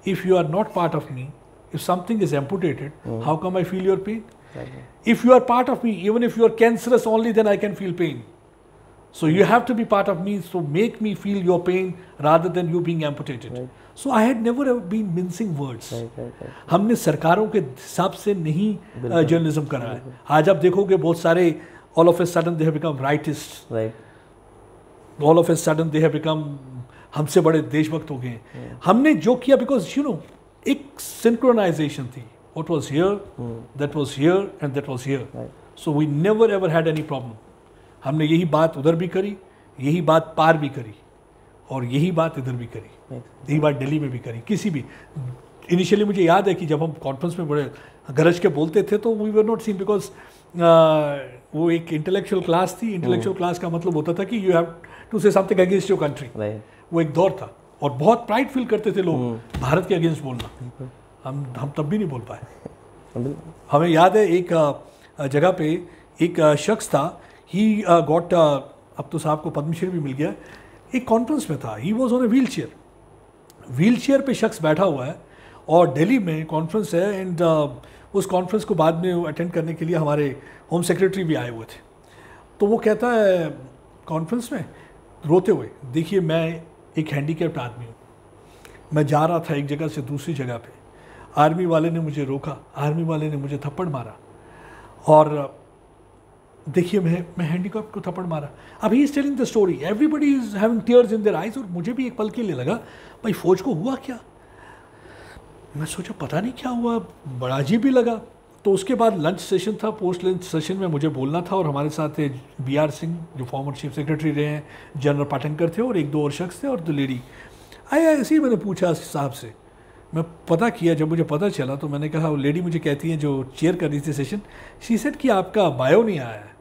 [SPEAKER 2] if you are not part of me, if something is amputated, how come I feel your pain? Exactly. If you are part of me, even if you are cancerous only, then I can feel pain. So you have to be part of me, so make me feel your pain rather than you being amputated. Right. So I had never been mincing words. Right. हमने सरकारों के हिसाब से नहीं journalism करा है। आज आप देखोगे बहुत सारे all of a sudden they have become rightists. Right. All of a sudden they have become हमसे बड़े देशभक्त हो गए। हमने जो किया, because you know एक सिंक्रोनाइजेशन थी, what was here, that was here and that was here. So we never ever had any problem. हमने यही बात उधर भी करी, यही बात पार भी करी, और यही बात इधर भी करी, यही बात दिल्ली में भी करी। किसी भी इनिशियली मुझे याद है कि जब हम कॉन्फ्रेंस में बड़े गरज के बोलते थे तो we were not seen, because वो एक इंटेलेक्चुअल क्लास थी। इंटेलेक्चुअल क्लास का मतलब होता था कि you have to say something against your country. वो एक दौर था और बहुत प्राइड फील करते थे लोग भारत के अगेंस्ट बोलना। हम तब भी नहीं बोल पाए। हमें याद है एक जगह पे एक शख्स था, ही गॉट, अब तो साहब को पद्मश्री भी मिल गया, एक कॉन्फ्रेंस में था, he was on a wheel chair पे शख्स बैठा हुआ है और दिल्ली में कॉन्फ्रेंस है, एंड उस कॉन्फ्रेंस को बाद में अटेंड करने के लिए हमारे होम सेक्रेटरी भी आए हुए थे। तो वो कहता है कॉन्फ्रेंस में रोते हुए, देखिए मैं एक हैंडीकैप्ड आदमी हूँ, मैं जा रहा था एक जगह से दूसरी जगह पे, आर्मी वाले ने मुझे रोका, आर्मी वाले ने मुझे थप्पड़ मारा, और देखिए मैं हैंडीकैप्ड को थप्पड़ मारा। अब he is telling the story, everybody is having tears in their eyes, और मुझे भी एक पल के लिए लगा भाई फौज को हुआ क्या। मैं सोचा पता नहीं क्या हुआ, बड़ा अजीब भी लगा। तो उसके बाद लंच सेशन था, पोस्ट लंच सेशन में मुझे बोलना था, और हमारे साथ थे BR सिंह जो फॉर्मर चीफ सेक्रेटरी रहे हैं, जनरल पाटनकर थे, और 1-2 और शख्स थे, और द लेडी। ऐसे ही मैंने पूछा साहब से, मैं पता किया, जब मुझे पता चला तो मैंने कहा, वो लेडी मुझे कहती है जो चेयर कर रही थी सेशन, शी सेड कि आपका बायो नहीं आया है।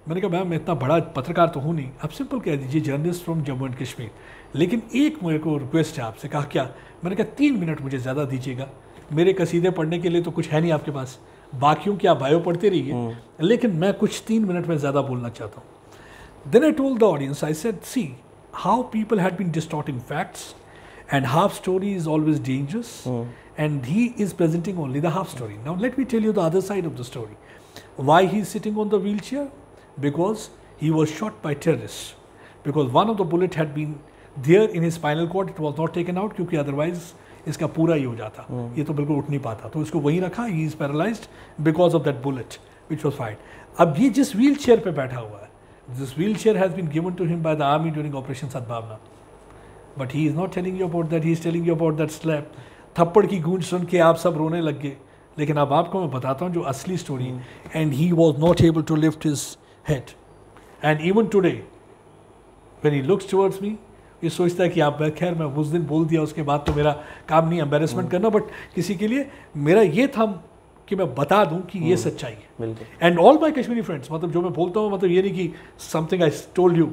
[SPEAKER 2] मैंने कहा मैम मैं इतना बड़ा पत्रकार तो हूँ नहीं, आप सिंपल कह दीजिए journalist from Jammu and Kashmir, लेकिन एक मेरे को रिक्वेस्ट है आपसे। कहा क्या? मैंने कहा 3 मिनट मुझे ज़्यादा दीजिएगा, मेरे कसीदे पढ़ने के लिए तो कुछ है नहीं आपके पास, बाकियों की आप बायो पढ़ते रहिए, लेकिन मैं कुछ 3 मिनट में ज़्यादा बोलना चाहता हूँ। Then I told the audience, I said see how people had been distorting facts and half story is always dangerous, and he is presenting only the half story. Now let me tell you the other side of the story. Why he is sitting on the wheelchair? Because he was shot by terrorists, because one of the bullet had been there in his spinal cord, it was not taken out, क्योंकि otherwise इसका पूरा ही हो जाता, ये तो बिल्कुल उठ नहीं पाता, तो इसको वहीं रखा, he is paralyzed because of that bullet which was fired. अब ये जिस wheelchair पे बैठा हुआ है, this wheelchair has been given to him by the army during Operation Sadbhavna. But he is not telling you about that, he is telling you about that slap. थप्पड़ की गूंज सुन के आप सब रोने लग गए, लेकिन अब आपको मैं बताता हूँ जो असली story. And he was not able to lift his head, and even today when he looks towards me, ये सोचता है कि आप, खैर मैं उस दिन बोल दिया, उसके बाद तो मेरा काम नहीं एम्बेरसमेंट करना, बट किसी के लिए मेरा ये था कि मैं बता दूं कि ये सच्चाई है। And all my Kashmiri friends, मतलब जो मैं बोलता हूँ, मतलब ये नहीं कि something I told you,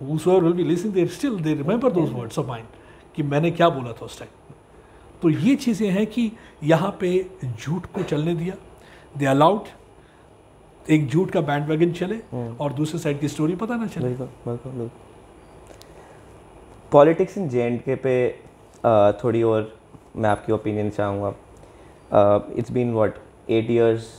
[SPEAKER 2] whosoever will be listening, they remember those words of mine कि मैंने क्या बोला था उस टाइम। तो ये चीज़ें हैं कि यहाँ पे झूठ को चलने दिया, दे अलाउड एक झूठ का बैंड वैगन चले और दूसरे साइड की स्टोरी पता ना चले।
[SPEAKER 1] बिल्कुल। पॉलिटिक्स इन JNK पे थोड़ी और मैं आपकी ओपिनियन चाहूँगा। It's been what 8 years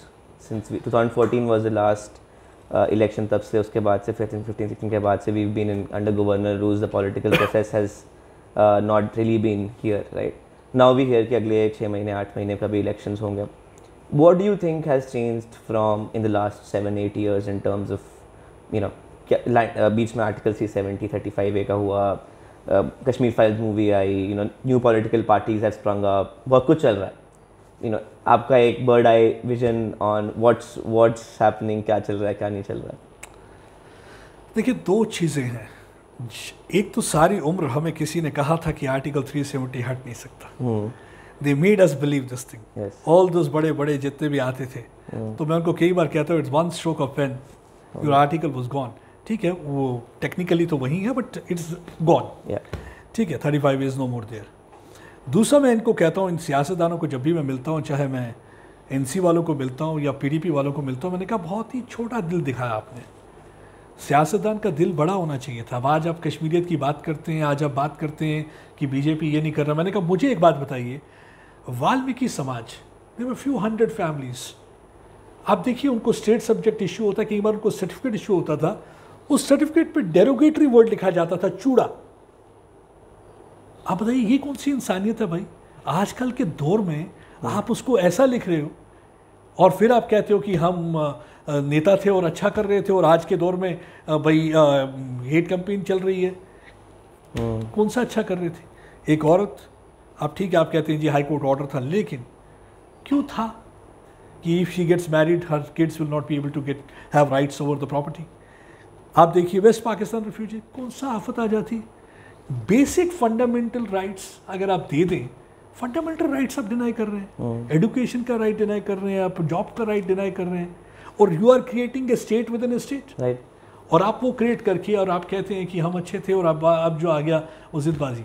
[SPEAKER 1] since 2014 was the last election, तब से उसके बाद से 15-16 के बाद से we been in under governor rules, the political process has not really been here, right now we hear कि अगले 6 महीने 8 महीने का भी इलेक्शंस होंगे। What do you think has changed from in the last 7-8 years in terms of बीच में article 370-35A का हुआ, कश्मीर फाइल्स मूवी आई, new political parties have sprung up, बहुत कुछ चल रहा है। आपका एक bird eye vision on what's happening, क्या चल रहा है क्या नहीं चल रहा है?
[SPEAKER 2] देखिए, 2 चीज़ें हैं। एक तो सारी उम्र हमें किसी ने कहा था कि आर्टिकल 370 हट नहीं सकता, they made us believe this thing, all those बड़े बड़े जितने भी आते थे, तो मैं उनको कई बार कहता हूँ, it's one stroke of pen, your article was gone. ठीक है, वो टेक्निकली तो वही है, बट इट्स गॉन। ठीक है, 35 इज नो मोर देयर। दूसरा, मैं इनको कहता हूँ, इन सियासतदानों को जब भी मैं मिलता हूँ, चाहे मैं NC वालों को मिलता हूँ या PDP वालों को मिलता हूँ, मैंने कहा बहुत ही छोटा दिल दिखाया आपने, सियासतदान का दिल बड़ा होना चाहिए था। अब आज आप कश्मीरियत की बात करते हैं, आज आप बात करते हैं कि BJP ये नहीं कर रहा। मैंने कहा मुझे एक बात बताइए, वाल्मीकि समाज, देयर वर फ्यू 100 फैमिलीज, आप देखिए उनको स्टेट सब्जेक्ट इशू होता है, कई बार उनको सर्टिफिकेट इशू होता था, उस सर्टिफिकेट पर डेरोगेटरी वर्ड लिखा जाता था, चूड़ा। आप बताइए ये कौन सी इंसानियत है भाई? आजकल के दौर में आप उसको ऐसा लिख रहे हो और फिर आप कहते हो कि हम नेता थे और अच्छा कर रहे थे, और आज के दौर में भाई हेट कैंपेन चल रही है। कौन सा अच्छा कर रहे थे? एक औरत, आप ठीक है, आप कहते हैं जी हाई कोर्ट ऑर्डर था, लेकिन क्यों था कि if she gets married her kids will not be able to have rights over the property. आप देखिए वेस्ट पाकिस्तान रिफ्यूजी, कौन सा आफत आ जाती। बेसिक फंडामेंटल राइट्स अगर आप दे दें, फंडामेंटल राइट्स आप डिनाई कर रहे हैं, एजुकेशन का राइट डिनाई कर रहे हैं, आप जॉब का राइट डिनाई कर रहे हैं, और you are creating a state within a state, right. और आप वो क्रिएट करके और आप कहते हैं कि हम अच्छे थे, और अब जो आ गया वो जिदबाजी।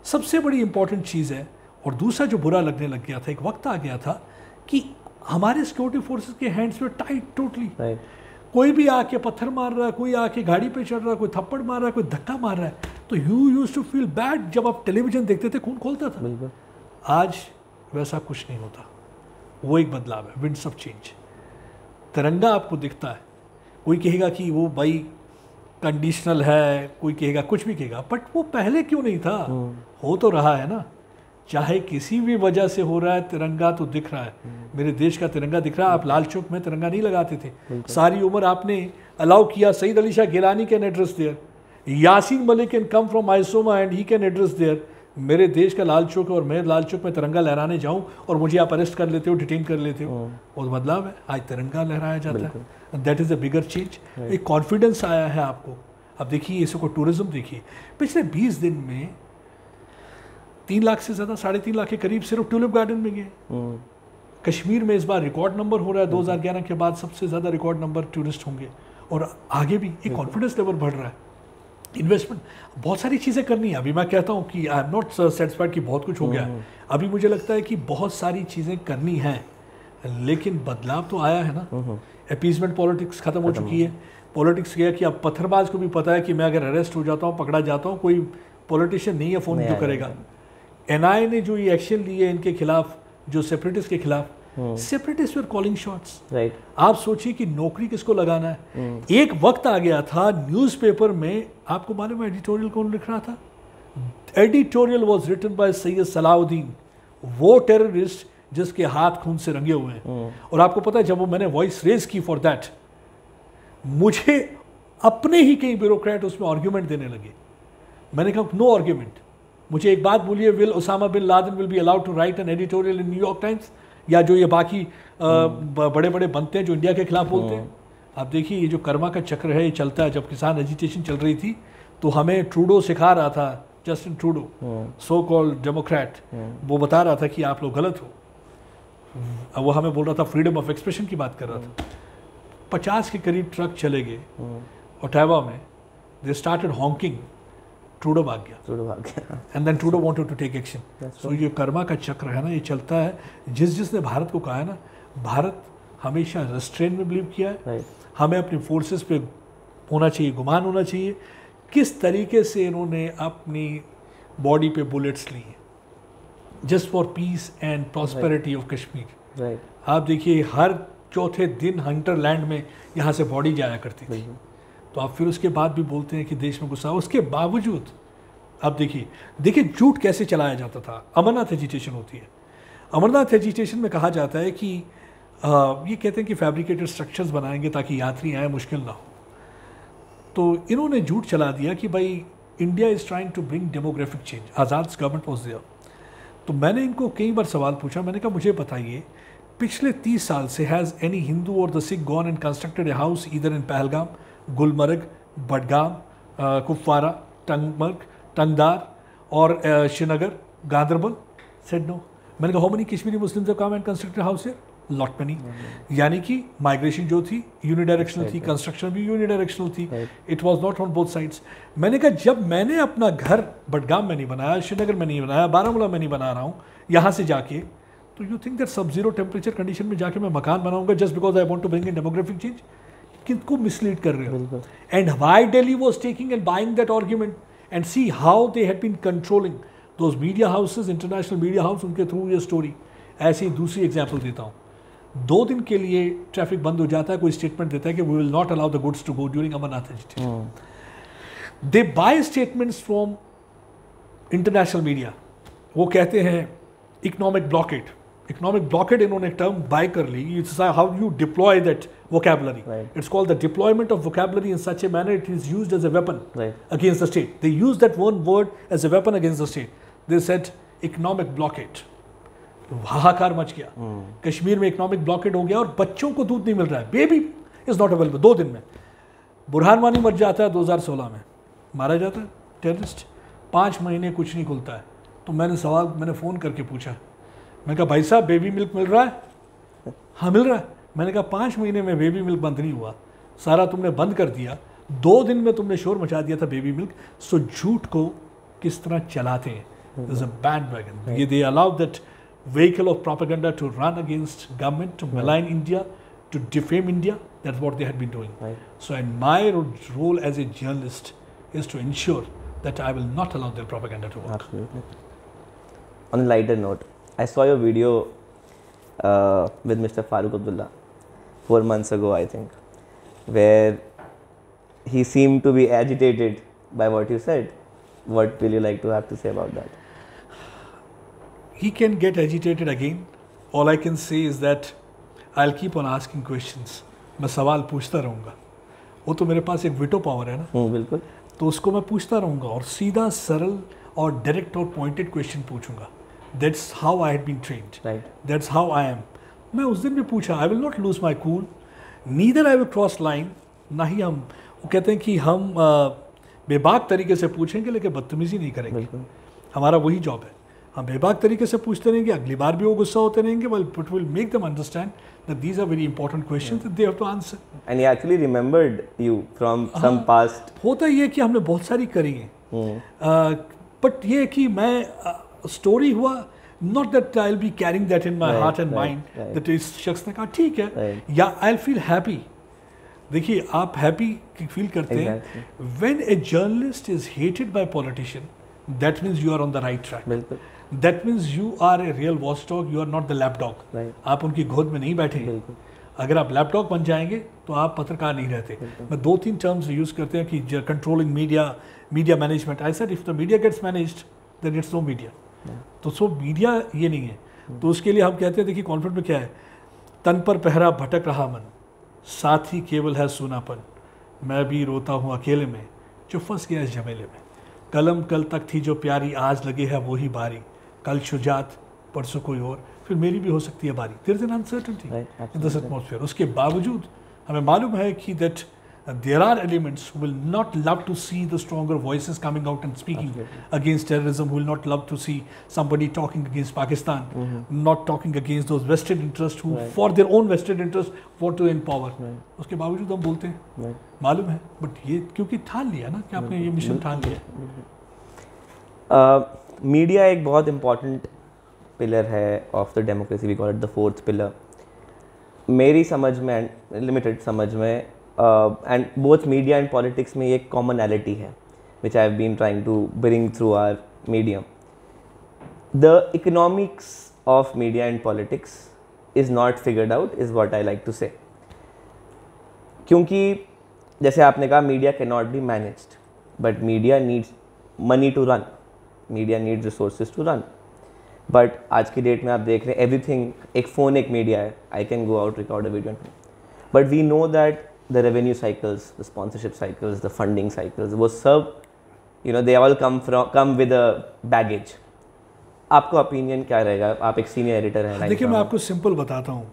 [SPEAKER 2] सबसे बड़ी इंपॉर्टेंट चीज़ है। और दूसरा जो बुरा लगने लग गया था, एक वक्त आ गया था कि हमारे सिक्योरिटी फोर्सेस के हैंड्स में टाइट टोटली, कोई भी आके पत्थर मार रहा है, कोई आके गाड़ी पे चढ़ रहा है, कोई थप्पड़ मार रहा है, कोई धक्का मार रहा है, तो you used to feel bad. जब आप टेलीविजन देखते थे खून खोलता था। बिल्कुल। आज वैसा कुछ नहीं होता, वो एक बदलाव है, विंड्स ऑफ चेंज। तिरंगा आपको दिखता है, कोई कहेगा कि वो भाई कंडीशनल है, कोई कहेगा कुछ भी कहेगा, बट वो पहले क्यों नहीं था? हो तो रहा है ना, चाहे किसी भी वजह से हो रहा है, तिरंगा तो दिख रहा है। मेरे देश का तिरंगा दिख रहा है। आप लाल चौक में तिरंगा नहीं लगाते थे, सारी उम्र आपने अलाउ किया। Syed Ali Shah Geelani can address there, Yasin Malik can come from आइसोमा and he can address there. मेरे देश का लाल चौक है और मैं लाल चौक में तिरंगा लहराने जाऊं और मुझे आप अरेस्ट कर लेते हो, डिटेन कर लेते हो। और बदलाव है, आज तिरंगा लहराया जाता है। That is a bigger change. एक कॉन्फिडेंस आया है आपको। अब देखिए इसको टूरिज्म देखिए, पिछले 20 दिन में 3 लाख से ज़्यादा, 3.5 लाख के करीब सिर्फ ट्यूलिप गार्डन में गए। कश्मीर में इस बार रिकॉर्ड नंबर हो रहा है, 2011 के बाद सबसे ज़्यादा रिकॉर्ड नंबर टूरिस्ट होंगे, और आगे भी एक कॉन्फिडेंस लेवल बढ़ रहा है। इन्वेस्टमेंट, बहुत सारी चीज़ें करनी है। अभी मैं कहता हूँ कि आई एम नॉट सेटिस्फाइड कि बहुत कुछ हो गया है। अभी मुझे लगता है कि बहुत सारी चीज़ें करनी हैं। लेकिन बदलाव तो आया है ना। अपीजमेंट पॉलिटिक्स खत्म हो चुकी है। पॉलिटिक्स क्या कि अब पत्थरबाज को भी पता है कि मैं अगर अरेस्ट हो जाता हूँ, पकड़ा जाता हूँ, कोई पॉलिटिशियन नहीं है फ़ोन जो करेगा। एनआईए ने जो ये एक्शन लिए इनके खिलाफ, जो सेपरेटिस्ट के खिलाफ, सेपरेटिस्ट वर कॉलिंग शॉट्स।
[SPEAKER 1] राइट।
[SPEAKER 2] आप सोचिए कि नौकरी किसको लगाना है। एक वक्त आ गया था न्यूज़पेपर में, आपको मालूम है एडिटोरियल कौन लिख रहा था? Editorial was written by Syed Salahuddin, वो टेररिस्ट जिसके हाथ खून से रंगे हुए हैं। और आपको पता है जब वो मैंने वॉइस रेज की फॉर दैट, मुझे अपने ही कई ब्यूरोक्रेट उसमें आर्ग्यूमेंट देने लगे। मैंने कहा नो आर्ग्यूमेंट, मुझे एक बात बोलिए, will Osama bin Laden will be allowed to write an editorial in New York Times, या जो ये बाकी बड़े बड़े बनते हैं जो इंडिया के खिलाफ बोलते हैं। आप देखिए ये जो कर्मा का चक्र है ये चलता है। जब किसान एजिटेशन चल रही थी तो हमें ट्रूडो सिखा रहा था, Justin Trudeau, so called Democrat, वो बता रहा था कि आप लोग गलत हो। वो हमें बोल रहा था, फ्रीडम ऑफ एक्सप्रेशन की बात कर रहा था। 50 के करीब ट्रक चले गए ओटावा में, दे स्टार्टेड हॉन्किंग, ट्रूडो भाग गया and then Trudeau wanted to take action. So ये कर्मा का चक्र है ना, ये चलता है। जिसने भारत को कहा है ना, भारत हमेशा रेस्ट्रेन में बिलीव किया है। हमें अपनी फोर्सेस पे होना चाहिए, गुमान होना चाहिए किस तरीके से इन्होंने अपनी बॉडी पे बुलेट्स ली just for peace and prosperity of Kashmir. आप देखिए हर चौथे दिन हंटरलैंड में यहाँ से बॉडी जाया करती थी, तो आप फिर उसके बाद भी बोलते हैं कि देश में गुस्सा। उसके बावजूद आप देखिए झूठ कैसे चलाया जाता था। अमरनाथ एजिटेशन होती है, अमरनाथ एजिटेशन में कहा जाता है कि ये कहते हैं कि फैब्रिकेटेड स्ट्रक्चर्स बनाएंगे ताकि यात्री आए, मुश्किल ना हो। तो इन्होंने झूठ चला दिया कि भाई India is trying to bring demographic change, Azad government was there. तो मैंने इनको कई बार सवाल पूछा, मैंने कहा मुझे बताइए पिछले 30 साल से हैज़ एनी हिंदू और the Sikh gone and constructed a house either in Pahalgam, Gulmarg, Budgam, Kupwara, Tangdhar और श्रीनगर, गांदरबल? Said no. मैंने कहा how many Kashmiri Muslims have come and constructed house here? Lot money. यानी कि माइग्रेशन जो थी यूनिडायरेक्शनल थी, कंस्ट्रक्शन भी यूनिडायरेक्शनल थी, it was not on both sides. मैंने कहा जब मैंने अपना घर बडगाम में नहीं बनाया, श्रीनगर में नहीं बनाया, बारामूला में नहीं बना रहा हूँ यहाँ से जाके, तो यू थिंक दैट सब जीरो टेम्परेचर कंडीशन में जाके मैं मकान बनाऊंगा just because I want to bring in demographic change? किनको मिसलीड कर रहे हो? And why Delhi was taking and buying that argument and see how they had been controlling those media houses, international media house, उनके through ये story. ऐसी दूसरी example देता हूँ, 2 दिन के लिए ट्रैफिक बंद हो जाता है, कोई स्टेटमेंट देता है कि we will not allow the goods to go during Amarnath agitation. They buy statements from international media, वो कहते हैं इकोनॉमिक ब्लॉकेड। इकोनॉमिक ब्लॉकेड इन्होंने टर्म बाय कर ली। It's how you deploy that vocabulary. It's called the deployment of vocabulary in such a manner it is used as a weapon against the state. They use that one word as a weapon against the state. They said economic blockade. हाहाकार much गया। कश्मीर में economic blockade हो गया और बच्चों को दूध नहीं मिल रहा है, बेबी इज नॉट अवेलेबल। 2 दिन में बुरहान वानी मर जाता है, 2016 में मारा जाता है टेररिस्ट, 5 महीने कुछ नहीं खुलता है। तो मैंने फ़ोन करके पूछा, मैंने कहा भाई साहब बेबी मिल्क मिल रहा है? हाँ मिल रहा है। मैंने कहा 5 महीने में बेबी मिल्क बंद नहीं हुआ, सारा तुमने बंद कर दिया, 2 दिन में तुमने शोर मचा दिया था बेबी मिल्क। सो झूठ को किस तरह चलाते हैं, there's a bandwagon. They allow that vehicle of propaganda to run against government, to malign India, to defame India. That's what they had been doing. So and my role as a journalist is to ensure that I will not allow their propaganda to work.
[SPEAKER 1] Absolutely. On a lighter note, I saw your video with Mr. Farooq Abdullah 4 months ago, I think, where he seemed to be agitated by what you said. What will you like to have to say about that?
[SPEAKER 2] He can get agitated again. All I can say is that I'll keep on asking questions. मैं सवाल पूछता रहूँगा। वो तो मेरे पास एक विटो power है ना,
[SPEAKER 1] बिल्कुल,
[SPEAKER 2] तो उसको मैं पूछता रहूँगा और सीधा, सरल और डायरेक्ट और पॉइंटेड क्वेश्चन पूछूंगा। That's how I had been trained.
[SPEAKER 1] Right.
[SPEAKER 2] That's how I am. मैं उस दिन भी पूछा, I will not lose my cool. Neither I will cross line. ना ही हम, वो कहते हैं कि हम बेबाक तरीके से पूछेंगे लेकिन बदतमीजी नहीं करेंगे। हमारा वही जॉब है, हम बेबाक तरीके से पूछते रहेंगे, अगली बार भी वो गुस्सा होते रहेंगे, but it will make them understand that these are very important questions that they have to answer.
[SPEAKER 1] And he actually remembered you from some past.
[SPEAKER 2] होता ये कि हमने बहुत सारी करी हैं, बट ये कि मैं स्टोरी हुआ not that I will be carrying that in my heart and mind that इस शख्स ने कहा ठीक है, या आई फील हैप्पी। देखिए आप हैप्पी फील करते हैं when a journalist is hated by politician, that means you are on the right track, that means you are a real watch dog, you are not the lap dog. आप उनकी गोद में नहीं बैठेंगे। अगर आप लैप डॉग बन जाएंगे तो आप पत्रकार नहीं रहते। मैं 2-3 टर्म्स यूज करते हैं कि controlling media, media management. I said if the media gets managed then it's no media. तो सो मीडिया ये नहीं है। तो उसके लिए हम कहते हैं, देखिए कॉन्फ्लिक्ट में क्या है, तन पर पहरा भटक रहा मन, साथ ही केवल है सूनापन, मैं भी रोता हूँ अकेले में जो फंस गया इस झमेले में, कलम कल तक थी जो प्यारी, आज लगे है वही बारी, कल शुजात परसों कोई और, फिर मेरी भी हो सकती है बारी। There is an uncertainty in this atmosphere. उसके बावजूद हमें मालूम है कि that there are elements who will not love to see the stronger voices coming out and speaking against terrorism, who will not love to see somebody talking against Pakistan, not talking against those vested interests who for their own vested interests want to empower. उसके बावजूद हम बोलते हैं, मालूम है, but ये क्योंकि ठान लिया ना कि आपने ये मिशन ठान लिया।
[SPEAKER 1] मीडिया एक बहुत इम्पॉर्टेंट पिलर है of the democracy, we call it the fourth pillar. मेरी समझ में, लिमिटेड समझ में, and both media and politics में एक कॉमनैलिटी है which I have been trying to bring through our medium. The economics of media and politics is not figured out, is what I like to say. क्योंकि जैसे आपने कहा media cannot be managed, but media needs money to run, media needs resources to run. But आज की date में आप देख रहे हैं everything, एक फ़ोन एक मीडिया है, I can go out record a video. But we know that the revenue cycles, the sponsorship cycles, the funding cycles, वो सब, you know, they all come with a baggage. आपका opinion क्या रहेगा? आप एक senior editor हैं।
[SPEAKER 2] देखिए मैं आपको सिंपल बताता हूँ,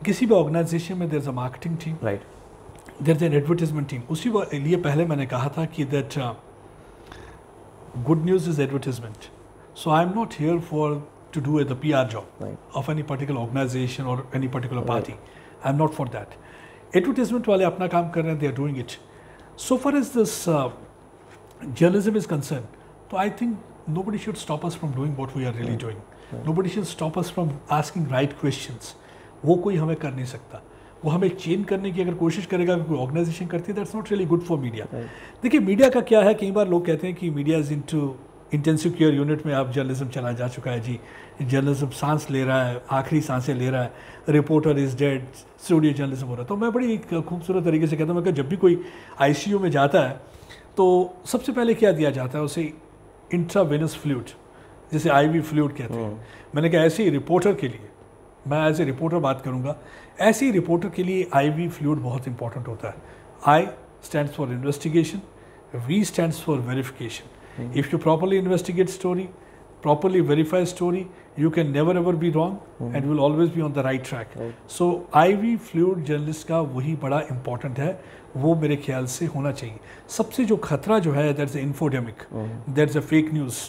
[SPEAKER 2] किसी भी ऑर्गेनाइजेशन में there is a marketing team, right, there is an advertisement team. उसी लिए पहले मैंने कहा था कि that good news is advertisement, so I am not here for to do the PR job of any particular organisation और any particular party, I am not for that. Advertisement वाले अपना काम कर रहे हैं, they are doing it. So far as this journalism is concern, तो I think nobody should stop us from doing what we are really doing. Nobody should stop us from asking right questions. वो कोई हमें कर नहीं सकता। वो हमें change करने की अगर कोशिश करेगा, कोई ऑर्गेनाइजेशन करती है, that's not really good for media. देखिए मीडिया का क्या है, कई बार लोग कहते हैं कि media is into intensive care unit में अब जर्नलिज्म चला जा चुका है जी, जर्नलिज्म सांस ले रहा है, आखिरी सांसें ले रहा है, reporter is dead, studio journalism हो रहा है। तो मैं बड़ी खूबसूरत तरीके से कहता हूँ, मैं जब भी कोई ICU में जाता है तो सबसे पहले क्या दिया जाता है उसे, इंट्रावेनस फ्लूइड, जिसे IV फ्लूइड कहते हैं। मैंने कहा ऐसे ही रिपोर्टर के लिए, मैं एज ए रिपोर्टर बात करूंगा, ऐसे ही रिपोर्टर के लिए IV फ्लूइड बहुत इंपॉर्टेंट होता है। I stands for investigation, V stands for verification. If you properly investigate story, properly verify story, you can never ever be wrong and you will always be on the right track. So IV fluid journalist का वही बड़ा important है, वो मेरे ख्याल से होना चाहिए। सबसे जो खतरा जो है, that's infodemic, that's a fake news,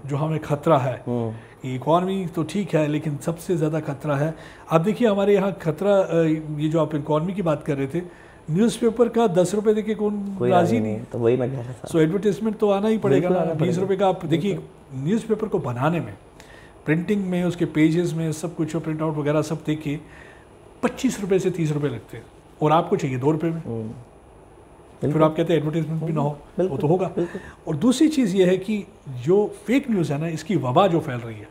[SPEAKER 2] जो हमें खतरा है। इकॉनमी तो ठीक है, लेकिन सबसे ज़्यादा खतरा है, आप देखिए हमारे यहाँ खतरा, ये जो आप इकॉनमी की बात कर रहे थे, न्यूज़पेपर का 10 रुपये देके कौन राजी नहीं,
[SPEAKER 1] तो वही मैं कह रहा था।
[SPEAKER 2] सो एडवर्टाइजमेंट तो आना ही पड़ेगा ना। 20 रुपये का आप देखिए, न्यूज़पेपर को बनाने में, प्रिंटिंग में, उसके पेजेस में, सब कुछ प्रिंट आउट वगैरह सब देखिए 25 रुपये से 30 रुपये लगते हैं, और आपको चाहिए 2 रुपये में। फिर आप कहते हैं एडवर्टाइजमेंट भी ना हो, वो तो होगा। और दूसरी चीज़ ये है कि जो फेक न्यूज़ है ना, इसकी वबा जो फैल रही है,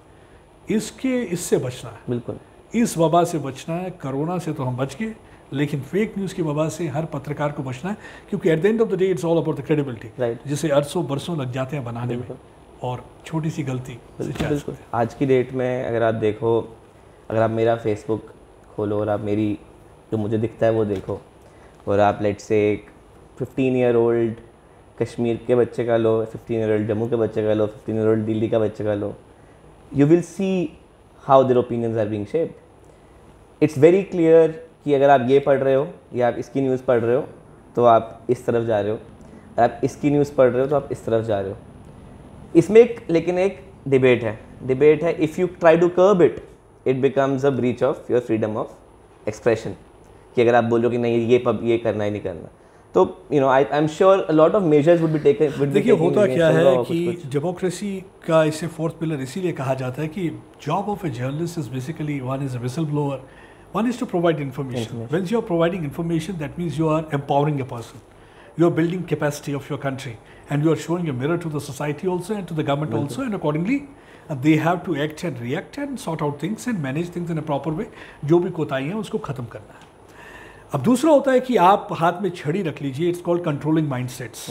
[SPEAKER 2] इससे बचना है। बिल्कुल, इस वबा से बचना है। कोरोना से तो हम बच गए, लेकिन फेक न्यूज़ की वबा से हर पत्रकार को बचना है, क्योंकि eight the end of the day it's all about the credibility, जिसे अरसों बरसों लग जाते हैं बनाने में, और छोटी सी गलती।
[SPEAKER 1] आज की डेट में अगर आप देखो, अगर आप मेरा फेसबुक खोलो और आप मेरी जो मुझे दिखता है वो देखो, और आप लेट्स से 15-year-old कश्मीर के बच्चे का लो, 15-year-old जम्मू के बच्चे का लो, 15-year-old दिल्ली का बच्चे का लो, you will see how their opinions are being shaped. It's very clear कि अगर आप ये पढ़ रहे हो या आप इसकी न्यूज़ पढ़ रहे हो तो आप इस तरफ जा रहे हो, आप इसकी न्यूज़ पढ़ रहे हो तो आप इस तरफ जा रहे हो। इसमें लेकिन एक डिबेट है। If you try to curb it, it becomes a breach of your freedom of expression, कि अगर आप बोलो कि नहीं ये करना ही नहीं करना। तो आई am sure a lot of measures would be taken.
[SPEAKER 2] देखिए होता क्या है कि डेमोक्रेसी का इसे फोर्थ पिलर इसीलिए कहा जाता है कि job of a journalist is basically one is a whistle blower, one is to provide information. When you are providing information that means you are empowering a person, you are building capacity of your country, and you are showing a mirror to the society also and to the government also, and accordingly they have to act and react and sort out things and manage things in a proper way। जो भी कोताही है उसको ख़त्म करना है। अब दूसरा होता है कि आप हाथ में छड़ी रख लीजिए, इट्स कॉल्ड कंट्रोलिंग माइंडसेट्स।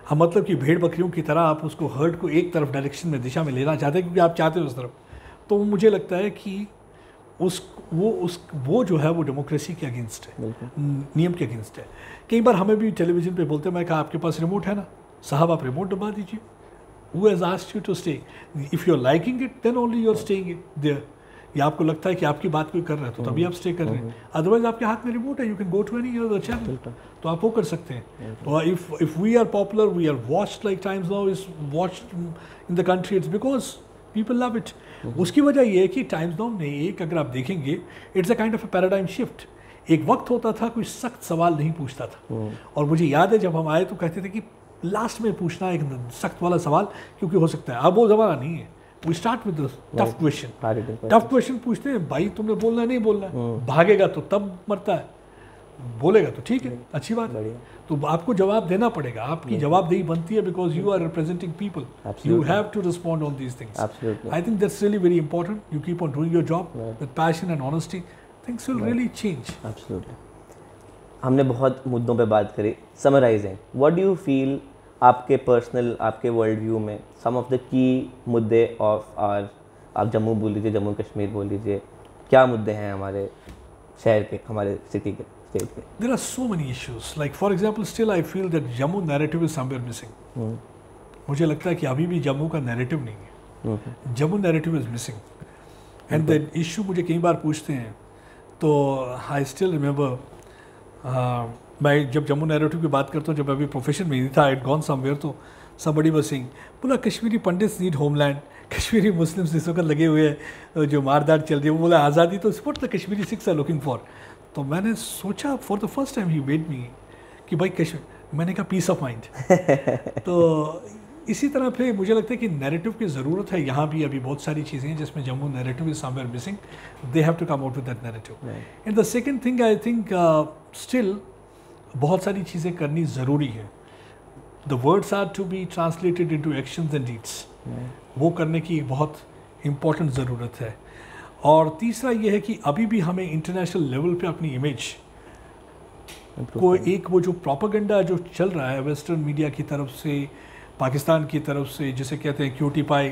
[SPEAKER 2] हम मतलब कि भेड़ बकरियों की तरह आप उसको हर्ड को एक तरफ डायरेक्शन में दिशा में लेना चाहते हैं क्योंकि आप चाहते हो उस तरफ। तो मुझे लगता है कि वो जो है वो डेमोक्रेसी के अगेंस्ट है, नियम के अगेंस्ट है। कई बार हमें भी टेलीविज़न पे बोलते हैं, मैं कहा आपके पास रिमोट है ना साहब, आप रिमोट दबा दीजिए। Who has asked you to stay? If you're liking it, then only you're staying it there। या आपको लगता है कि आपकी बात कोई कर रहा है तो तभी आप स्टे कर रहे हैं, अदरवाइज आपके हाथ में रिमोट है, you can go to any other channel, तो आप वो कर सकते हैं। तो if we are popular, we are watched like Times Now is watched in the country, it's because people love it. उसकी वजह ये है कि टाइम्स नाउ ने एक, अगर आप देखेंगे, it's a kind of a paradigm shift. एक वक्त होता था कोई सख्त सवाल नहीं पूछता था, और मुझे याद है जब हम आए तो कहते थे कि लास्ट में पूछना एक सख्त वाला सवाल क्योंकि हो सकता है। अब वो ज़माना नहीं है, we start with tough question. Tough question पूछते हैं, भाई तुमने बोलना है नहीं बोलना है, भागेगा तो तब मरता है, बोलेगा तो ठीक है, अच्छी बात है। तो आपको जवाब देना पड़ेगा, आपकी जवाबदेही बनती है, because you are representing people, you have to respond on these things. I think that's really very important. You keep on doing your job with passion and honesty, things will really change.
[SPEAKER 1] Absolutely. हमने बहुत मुद्दों पे बात करी। Summarising, what do you feel आपके personal, आपके world view में some of the key मुद्दे ऑफ आर, आप जम्मू बोल लीजिए, जम्मू कश्मीर बोल लीजिए, क्या मुद्दे हैं हमारे शहर के, हमारे सिटी के, स्टेट के?
[SPEAKER 2] There are so many issues. Like for example, still I feel that Jammu narrative is somewhere missing. मुझे लगता है कि अभी भी जम्मू का नैरेटिव नहीं है, Jammu narrative is missing. And the issue मुझे कई बार पूछते हैं, तो आई स्टिल रिमेंबर मैं जब जम्मू नैरेटिव की बात करता हूँ, जब अभी प्रोफेशन में नहीं था, आई हैड गॉन समवेयर, तो somebody was saying, बोला Kashmiri pandits need homeland, Kashmiri Muslims इस वक्त लगे हुए हैं, जो मारदार चल रही है, वो बोला आज़ादी तो what the Kashmiris are looking for. तो मैंने सोचा for the first time he made me कि भाई कश्मीर, मैंने कहा पीस ऑफ माइंड। तो इसी तरह फिर मुझे लगता है कि नैरेटिव की ज़रूरत है। यहाँ भी अभी बहुत सारी चीज़ें हैं जिसमें Jammu narrative is somewhere missing, they have to come out with that narrative. And the second thing I think still बहुत सारी चीज़ें करनी ज़रूरी है। The words are to be translated into actions and deeds, वो करने की बहुत इम्पोर्टेंट ज़रूरत है। और तीसरा ये है कि अभी भी हमें इंटरनेशनल लेवल पे अपनी इमेज को, एक वो जो प्रोपेगेंडा जो चल रहा है वेस्टर्न मीडिया की तरफ से, पाकिस्तान की तरफ से, जिसे कहते हैं क्यूटी पाई,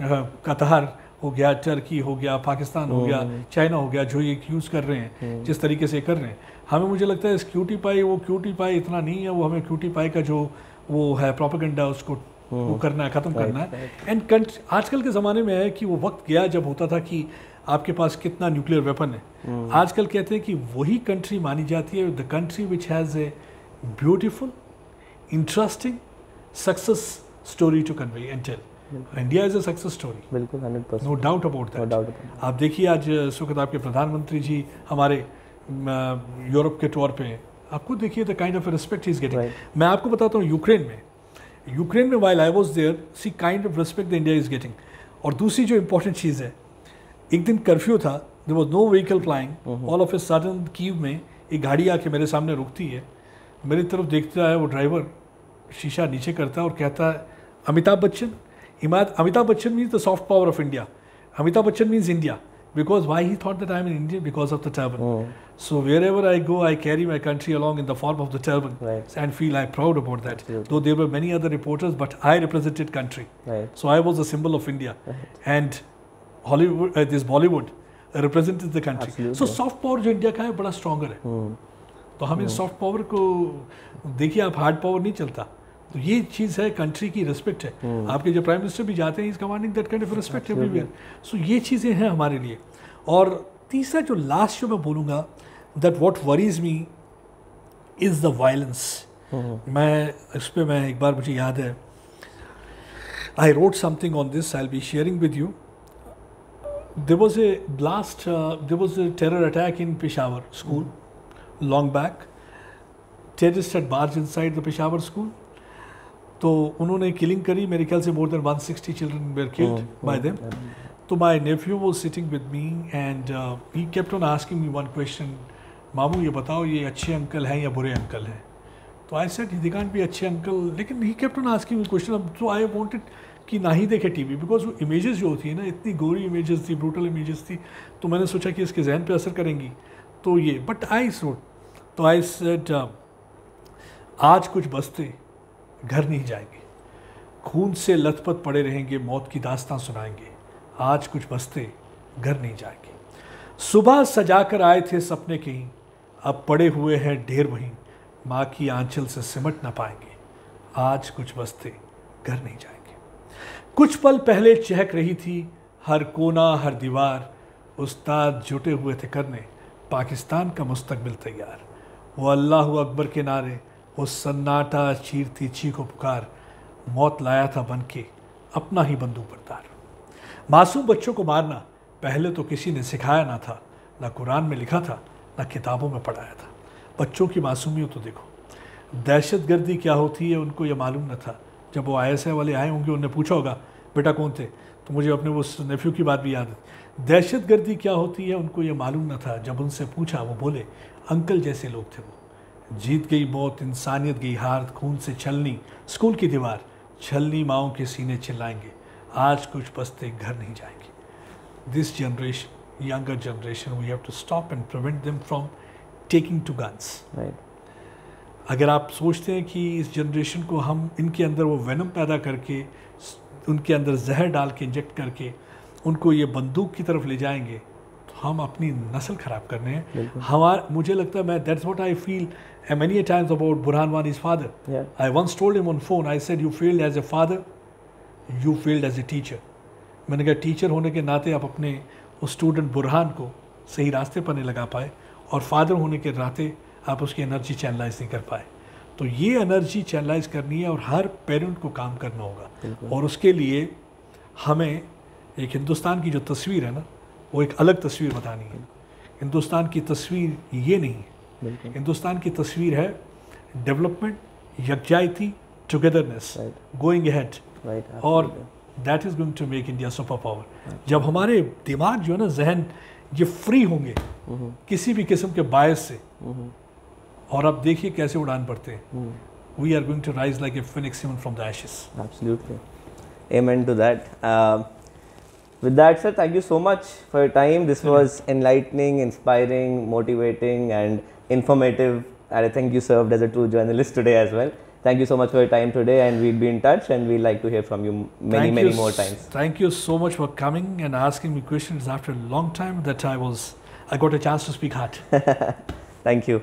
[SPEAKER 2] कतार हो गया, टर्की हो गया, पाकिस्तान हो गया, चाइना हो गया, जो ये यूज़ कर रहे हैं, जिस तरीके से कर रहे हैं, हमें मुझे लगता है इस क्यूटी पाई, वो क्यूटी पाई इतना नहीं है, वो हमें क्यूटी पाई का जो वो है प्रोपेगेंडा, उसको वो करना है, ख़त्म करना है। एंड आजकल के ज़माने में है कि वो वक्त गया जब होता था कि आपके पास कितना न्यूक्लियर वेपन है। आजकल कहते हैं कि वही कंट्री मानी जाती है the country which has a beautiful, interesting success story to convey and tell. India is a success story,
[SPEAKER 1] बिल्कुल 100%,
[SPEAKER 2] नो डाउट अबाउट दैट। आप देखिए आज इस वक्त आपके प्रधानमंत्री जी हमारे यूरोप के तौर पे, आपको देखिए the kind of respect he is getting. मैं आपको बताता हूँ यूक्रेन में while I was there, see kind of respect the India is getting. और दूसरी जो इंपॉर्टेंट चीज़ है, एक दिन कर्फ्यू था, there was no vehicle flying, all of a sudden Kyiv में एक गाड़ी आके मेरे सामने रुकती है, मेरी तरफ देखता है वो ड्राइवर, शीशा नीचे करता है और कहता है Amitabh Bachchan. Amitabh Bachchan means the soft power of India, Amitabh Bachchan means India, because why he thought that I am in India? Because of the turban. So wherever I go, I carry my country along in the form of the turban, and feel I'm proud about that. Though there were many other reporters, but I represented country. So I was a symbol of India, and Hollywood, this Bollywood represented the country. So soft power जो India का है बड़ा stronger है। तो हम इन soft power को देखिए, आप हार्ड पावर नहीं चलता। तो ये चीज़ है, कंट्री की रिस्पेक्ट है। आपके जो प्राइम मिनिस्टर भी जाते हैं, is commanding that kind of respect everywhere. So ये चीज़ें हैं हमारे लिए। और तीसरा जो लास्ट जो मैं बोलूँगा, that what worries me is the violence. मैं इस पर मैं एक बार, मुझे याद है, I wrote something on this, I will be sharing with you. There was a terror attack in Peshawar school long back. terrorists had barged inside the Peshawar school. तो उन्होंने किलिंग करी, मेरे ख्याल से more than 160 children were killed by them. So my nephew was sitting with me and he kept on asking me one question, मामू ये बताओ ये अच्छे अंकल हैं या बुरे अंकल हैं? तो I said they can't be अच्छे अंकल, लेकिन he kept on asking me question. So I wanted कि ना ही देखे टीवी, बिकॉज वो इमेजेस जो होती है ना, इतनी गोरी इमेजेस थी, ब्रूटल इमेजेस थी, तो मैंने सोचा कि इसके जहन पे असर करेंगी, तो ये बट आई सेड आज कुछ बस्ते घर नहीं जाएंगे, खून से लथपथ पड़े रहेंगे, मौत की दास्तां सुनाएंगे, आज कुछ बस्ते घर नहीं जाएंगे। सुबह सजा कर आए थे सपने कहीं, अब पड़े हुए हैं ढेर वहीं, माँ की आंचल से सिमट ना पाएंगे, आज कुछ बस्ते घर नहीं जाएंगे। कुछ पल पहले चहक रही थी हर कोना हर दीवार, उस्ताद जुटे हुए थे करने पाकिस्तान का मुस्तकबिल तैयार। वो अल्लाहु अकबर के नारे, वो सन्नाटा चीरती चीखो पुकार, मौत लाया था बन के अपना ही बंदूक बरदार। मासूम बच्चों को मारना पहले तो किसी ने सिखाया ना था, ना कुरान में लिखा था, ना किताबों में पढ़ाया था। बच्चों की मासूमियत तो देखो, दहशतगर्दी क्या होती है उनको ये मालूम न था। जब वो ISI वाले आए होंगे, उन्होंने पूछा होगा बेटा कौन थे, तो मुझे अपने वो नेफ्यू की बात भी याद है। दहशतगर्दी क्या होती है उनको ये मालूम न था, जब उनसे पूछा वो बोले अंकल जैसे लोग थे वो। जीत गई मौत, इंसानियत गई हार, खून से छलनी स्कूल की दीवार, छलनी माओं के सीने चिल्लाएंगे, आज कुछ बस्ते घर नहीं जाएंगे। This generation, younger generation, we have to stop and prevent them from taking to guns. अगर आप सोचते हैं कि इस जनरेशन को हम इनके अंदर वो वेनम पैदा करके, उनके अंदर जहर डाल के इंजेक्ट करके उनको ये बंदूक की तरफ ले जाएंगे, तो हम अपनी नस्ल ख़राब कर रहे हैं। मुझे लगता है, मैं that's what I feel many times about Burhan Wani's father. I once told him on phone, I said, you failed as a father, you failed as a teacher. मैंने कहा टीचर होने के नाते आप अपने उस स्टूडेंट बुरहान को सही रास्ते पर नहीं लगा पाए, और फादर होने के नाते आप उसकी एनर्जी चैनलाइज नहीं कर पाए। तो ये एनर्जी चैनलाइज करनी है और हर पेरेंट को काम करना होगा, और उसके लिए हमें एक हिंदुस्तान की जो तस्वीर है ना, वो एक अलग तस्वीर बतानी है। हिंदुस्तान की तस्वीर ये नहीं है, हिंदुस्तान की तस्वीर है डेवलपमेंट, यकजायती, टुगेदरनेस, गोइंग अहेड, और that is going to make India super power. जब हमारे दिमाग जो है ना, जहन ये फ्री होंगे किसी भी किस्म के बायस से, और अब देखिए कैसे उड़ान पड़ते हैं। We are going to rise like a phoenix even from the ashes.
[SPEAKER 1] Absolutely. Amen to that. With that, sir, thank you so much for your time. This was enlightening, inspiring, motivating, and informative. And I think you served as a true journalist today as well. Thank you so much for your time today, and we'll be in touch, and we'd like to hear from you many more times.
[SPEAKER 2] Thank you so much for coming and asking me questions after a long time that I got a chance to speak hard.
[SPEAKER 1] Thank you.